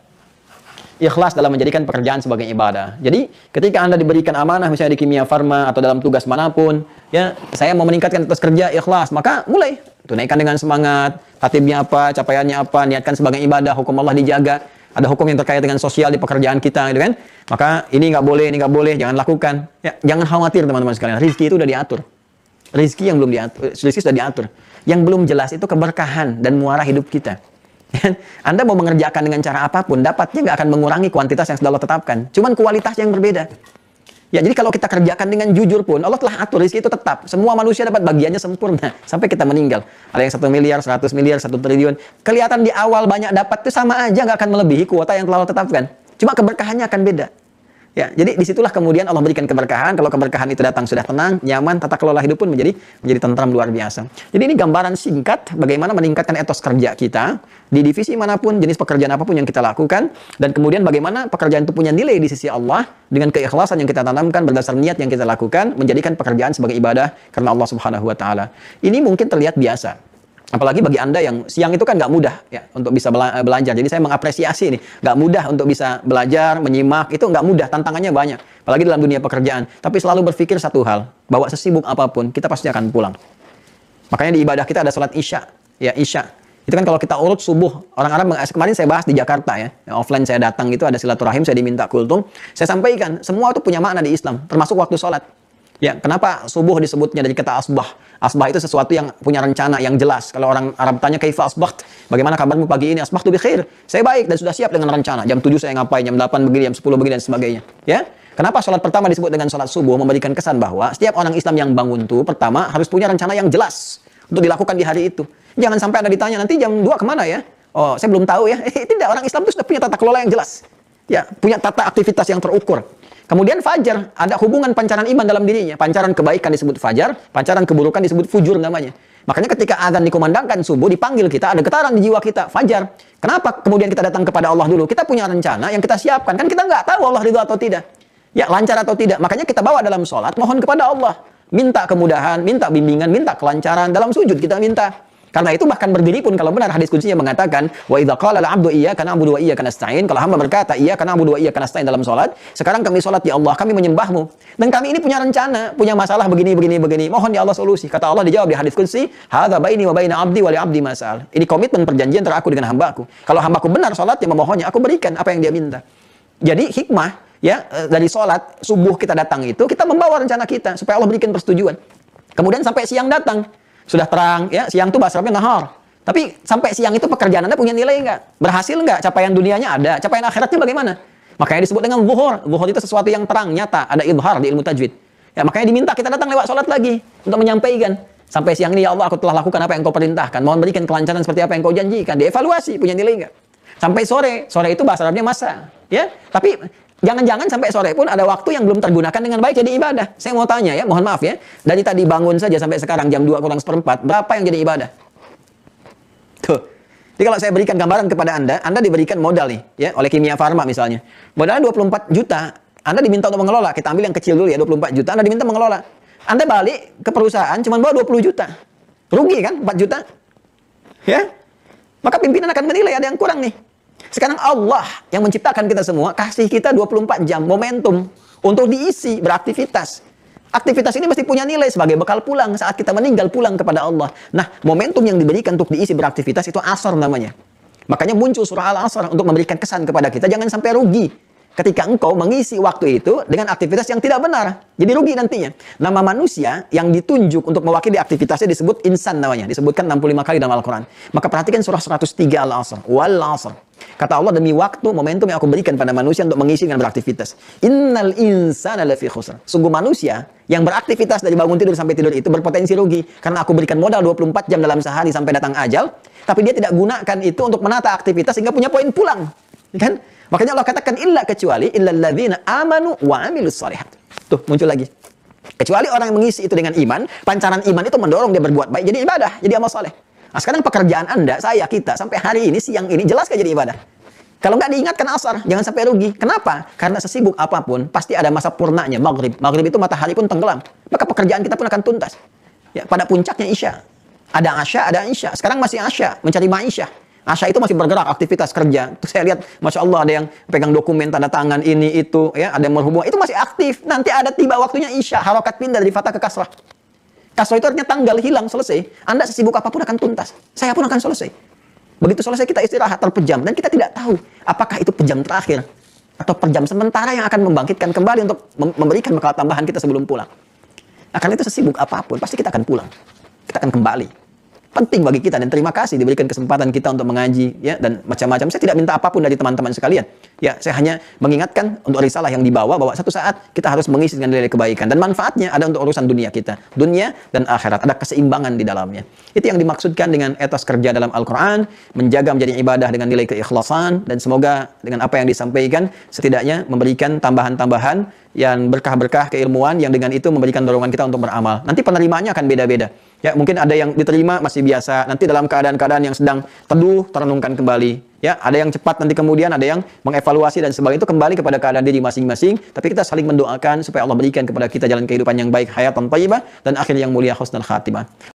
A: Ikhlas dalam menjadikan pekerjaan sebagai ibadah. Jadi, ketika Anda diberikan amanah misalnya di Kimia Farma atau dalam tugas manapun, ya, saya mau meningkatkan etos kerja, ikhlas, maka mulai tunaikan dengan semangat, tatibnya apa, capaiannya apa, niatkan sebagai ibadah, hukum Allah dijaga. Ada hukum yang terkait dengan sosial di pekerjaan kita, gitu kan? Maka ini nggak boleh, jangan lakukan. Ya, jangan khawatir teman-teman sekalian, rezeki itu udah diatur. Rezeki yang belum diatur, rezeki sudah diatur. Yang belum jelas itu keberkahan dan muara hidup kita. Anda mau mengerjakan dengan cara apapun, dapatnya nggak akan mengurangi kuantitas yang sudah Allah tetapkan. Cuman kualitas yang berbeda. Ya, jadi kalau kita kerjakan dengan jujur pun, Allah telah atur rezeki itu tetap. Semua manusia dapat bagiannya sempurna sampai kita meninggal. Ada yang 1 miliar, 100 miliar, 1 triliun. Kelihatan di awal banyak dapat itu sama aja, nggak akan melebihi kuota yang telah Allah tetapkan. Cuma keberkahannya akan beda. Ya, jadi disitulah kemudian Allah berikan keberkahan. Kalau keberkahan itu datang sudah tenang, nyaman, tata kelola hidup pun menjadi tentram luar biasa. Jadi ini gambaran singkat bagaimana meningkatkan etos kerja kita di divisi manapun, jenis pekerjaan apapun yang kita lakukan, dan kemudian bagaimana pekerjaan itu punya nilai di sisi Allah dengan keikhlasan yang kita tanamkan berdasar niat yang kita lakukan, menjadikan pekerjaan sebagai ibadah karena Allah Subhanahu wa taala. Ini mungkin terlihat biasa. Apalagi bagi Anda yang siang itu kan nggak mudah ya untuk bisa belajar. Jadi saya mengapresiasi ini. Nggak mudah untuk bisa belajar, menyimak, itu nggak mudah, tantangannya banyak. Apalagi dalam dunia pekerjaan. Tapi selalu berpikir satu hal, bahwa sesibuk apapun, kita pasti akan pulang. Makanya di ibadah kita ada sholat isya. Ya, isya. Itu kan kalau kita urut subuh, orang Arab, kemarin saya bahas di Jakarta ya. Offline saya datang itu ada silaturahim, saya diminta kultum. Saya sampaikan, semua itu punya makna di Islam, termasuk waktu sholat. Ya, kenapa subuh disebutnya dari kata asbah? Asbah itu sesuatu yang punya rencana yang jelas. Kalau orang Arab tanya kaifa asbaht? Bagaimana kabarmu pagi ini? Asbahtu bi khair. Saya baik dan sudah siap dengan rencana. Jam 7 saya ngapain, jam 8 begini, jam 10 begini dan sebagainya. Ya. Kenapa sholat pertama disebut dengan sholat subuh? Memberikan kesan bahwa setiap orang Islam yang bangun itu pertama harus punya rencana yang jelas untuk dilakukan di hari itu. Jangan sampai Anda ditanya nanti jam 2 kemana ya? Oh, saya belum tahu ya. Tidak, orang Islam itu sudah punya tata kelola yang jelas. Ya, punya tata aktivitas yang terukur. Kemudian fajar, ada hubungan pancaran iman dalam dirinya. Pancaran kebaikan disebut fajar, pancaran keburukan disebut fujur namanya. Makanya ketika azan dikumandangkan subuh, dipanggil kita, ada getaran di jiwa kita, fajar. Kenapa kemudian kita datang kepada Allah dulu? Kita punya rencana yang kita siapkan. Kan kita nggak tahu Allah ridho atau tidak. Ya, lancar atau tidak. Makanya kita bawa dalam sholat, mohon kepada Allah. Minta kemudahan, minta bimbingan, minta kelancaran. Dalam sujud kita minta. Karena itu bahkan berdiri pun kalau benar hadis qudsi yang mengatakan wa idza qala al-'abdu iyyaka na'budu wa iyyaka nasta'in, kalau hamba berkata iyyaka na'budu wa iyyaka nasta'in dalam salat, sekarang kami salat ya Allah, kami menyembahmu dan kami ini punya rencana, punya masalah begini, mohon ya Allah solusi. Kata Allah dijawab di hadis qudsi, hadza baini wa baina 'abdi wa li 'abdi ma sa'al. Ini komitmen perjanjian antara aku dengan hambaku. Kalau hambaku benar salatnya memohonnya, aku berikan apa yang dia minta. Jadi hikmah ya dari salat subuh kita datang itu, kita membawa rencana kita supaya Allah berikan persetujuan. Kemudian sampai siang datang, sudah terang, ya siang itu bahasa Arabnya nahar. Tapi sampai siang itu pekerjaan Anda punya nilai nggak? Berhasil nggak? Capaian dunianya ada, capaian akhiratnya bagaimana? Makanya disebut dengan zuhur. Zuhur itu sesuatu yang terang, nyata, ada idhar di ilmu tajwid. Ya makanya diminta kita datang lewat sholat lagi untuk menyampaikan. Sampai siang ini ya Allah aku telah lakukan apa yang kau perintahkan. Mohon berikan kelancaran seperti apa yang kau janjikan. Dievaluasi, punya nilai nggak? Sampai sore, sore itu bahasa Arabnya masa. Ya, tapi jangan-jangan sampai sore pun ada waktu yang belum tergunakan dengan baik jadi ibadah. Saya mau tanya ya, mohon maaf ya. Dari tadi bangun saja sampai sekarang jam 2 kurang seperempat, berapa yang jadi ibadah? Tuh. Jadi kalau saya berikan gambaran kepada Anda diberikan modal nih, ya, oleh Kimia Farma misalnya. Modalnya 24 juta, Anda diminta untuk mengelola. Kita ambil yang kecil dulu ya, 24 juta, Anda diminta mengelola. Anda balik ke perusahaan cuma bawa 20 juta. Rugi kan 4 juta? Ya? Maka pimpinan akan menilai ada yang kurang nih. Sekarang Allah yang menciptakan kita semua, kasih kita 24 jam momentum untuk diisi beraktivitas. Aktivitas ini mesti punya nilai sebagai bekal pulang saat kita meninggal pulang kepada Allah. Nah, momentum yang diberikan untuk diisi beraktivitas itu asar namanya. Makanya muncul surah Al-Asr untuk memberikan kesan kepada kita, jangan sampai rugi ketika engkau mengisi waktu itu dengan aktivitas yang tidak benar. Jadi rugi nantinya. Nama manusia yang ditunjuk untuk mewakili aktivitasnya disebut insan namanya. Disebutkan 65 kali dalam Al-Quran. Maka perhatikan surah 103 Al-Asr. Wal-Asr. Kata Allah, demi waktu, momentum yang aku berikan pada manusia untuk mengisi dengan beraktivitas. Innal insana lafi khusr. Sungguh manusia yang beraktivitas dari bangun tidur sampai tidur itu berpotensi rugi. Karena aku berikan modal 24 jam dalam sehari sampai datang ajal. Tapi dia tidak gunakan itu untuk menata aktivitas sehingga punya poin pulang. Kan? Makanya Allah katakan illa kecuali illal ladzina amanu wa amilus shalihat. Tuh, muncul lagi. Kecuali orang yang mengisi itu dengan iman, pancaran iman itu mendorong dia berbuat baik jadi ibadah, jadi amal saleh. Nah, sekarang pekerjaan Anda, saya, kita sampai hari ini siang ini jelas gak jadi ibadah? Kalau nggak diingatkan asar, jangan sampai rugi. Kenapa? Karena sesibuk apapun pasti ada masa purnanya, maghrib. Maghrib itu matahari pun tenggelam. Maka pekerjaan kita pun akan tuntas. Ya, pada puncaknya isya. Ada asya, ada isya. Sekarang masih asya, mencari ma'isyah. Asya itu masih bergerak, aktivitas kerja. Terus saya lihat, Masya Allah ada yang pegang dokumen, tanda tangan, ini, itu. Ya, ada yang berhubungan. Itu masih aktif. Nanti ada tiba waktunya isya. Harokat pindah dari fathah ke kasrah. Kasrah itu artinya tanggal, hilang, selesai. Anda sesibuk apapun akan tuntas. Saya pun akan selesai. Begitu selesai kita istirahat, terpejam. Dan kita tidak tahu apakah itu pejam terakhir. Atau pejam sementara yang akan membangkitkan kembali untuk memberikan bekal tambahan kita sebelum pulang. Nah, karena itu sesibuk apapun, pasti kita akan pulang. Kita akan kembali. Penting bagi kita dan terima kasih diberikan kesempatan kita untuk mengaji ya dan macam-macam. Saya tidak minta apapun dari teman-teman sekalian. Ya, saya hanya mengingatkan untuk risalah yang dibawa bahwa satu saat kita harus mengisi dengan nilai kebaikan dan manfaatnya ada untuk urusan dunia kita, dunia dan akhirat. Ada keseimbangan di dalamnya. Itu yang dimaksudkan dengan etos kerja dalam Al-Qur'an, menjaga menjadi ibadah dengan nilai keikhlasan dan semoga dengan apa yang disampaikan setidaknya memberikan tambahan-tambahan yang berkah-berkah keilmuan yang dengan itu memberikan dorongan kita untuk beramal. Nanti penerimaannya akan beda-beda. Ya, mungkin ada yang diterima masih biasa, nanti dalam keadaan-keadaan yang sedang teduh terenungkan kembali. Ya, ada yang cepat nanti kemudian ada yang mengevaluasi dan sebagainya, itu kembali kepada keadaan diri masing-masing. Tapi kita saling mendoakan supaya Allah berikan kepada kita jalan kehidupan yang baik, hayatan thayyibah dan akhir yang mulia husnul khatimah.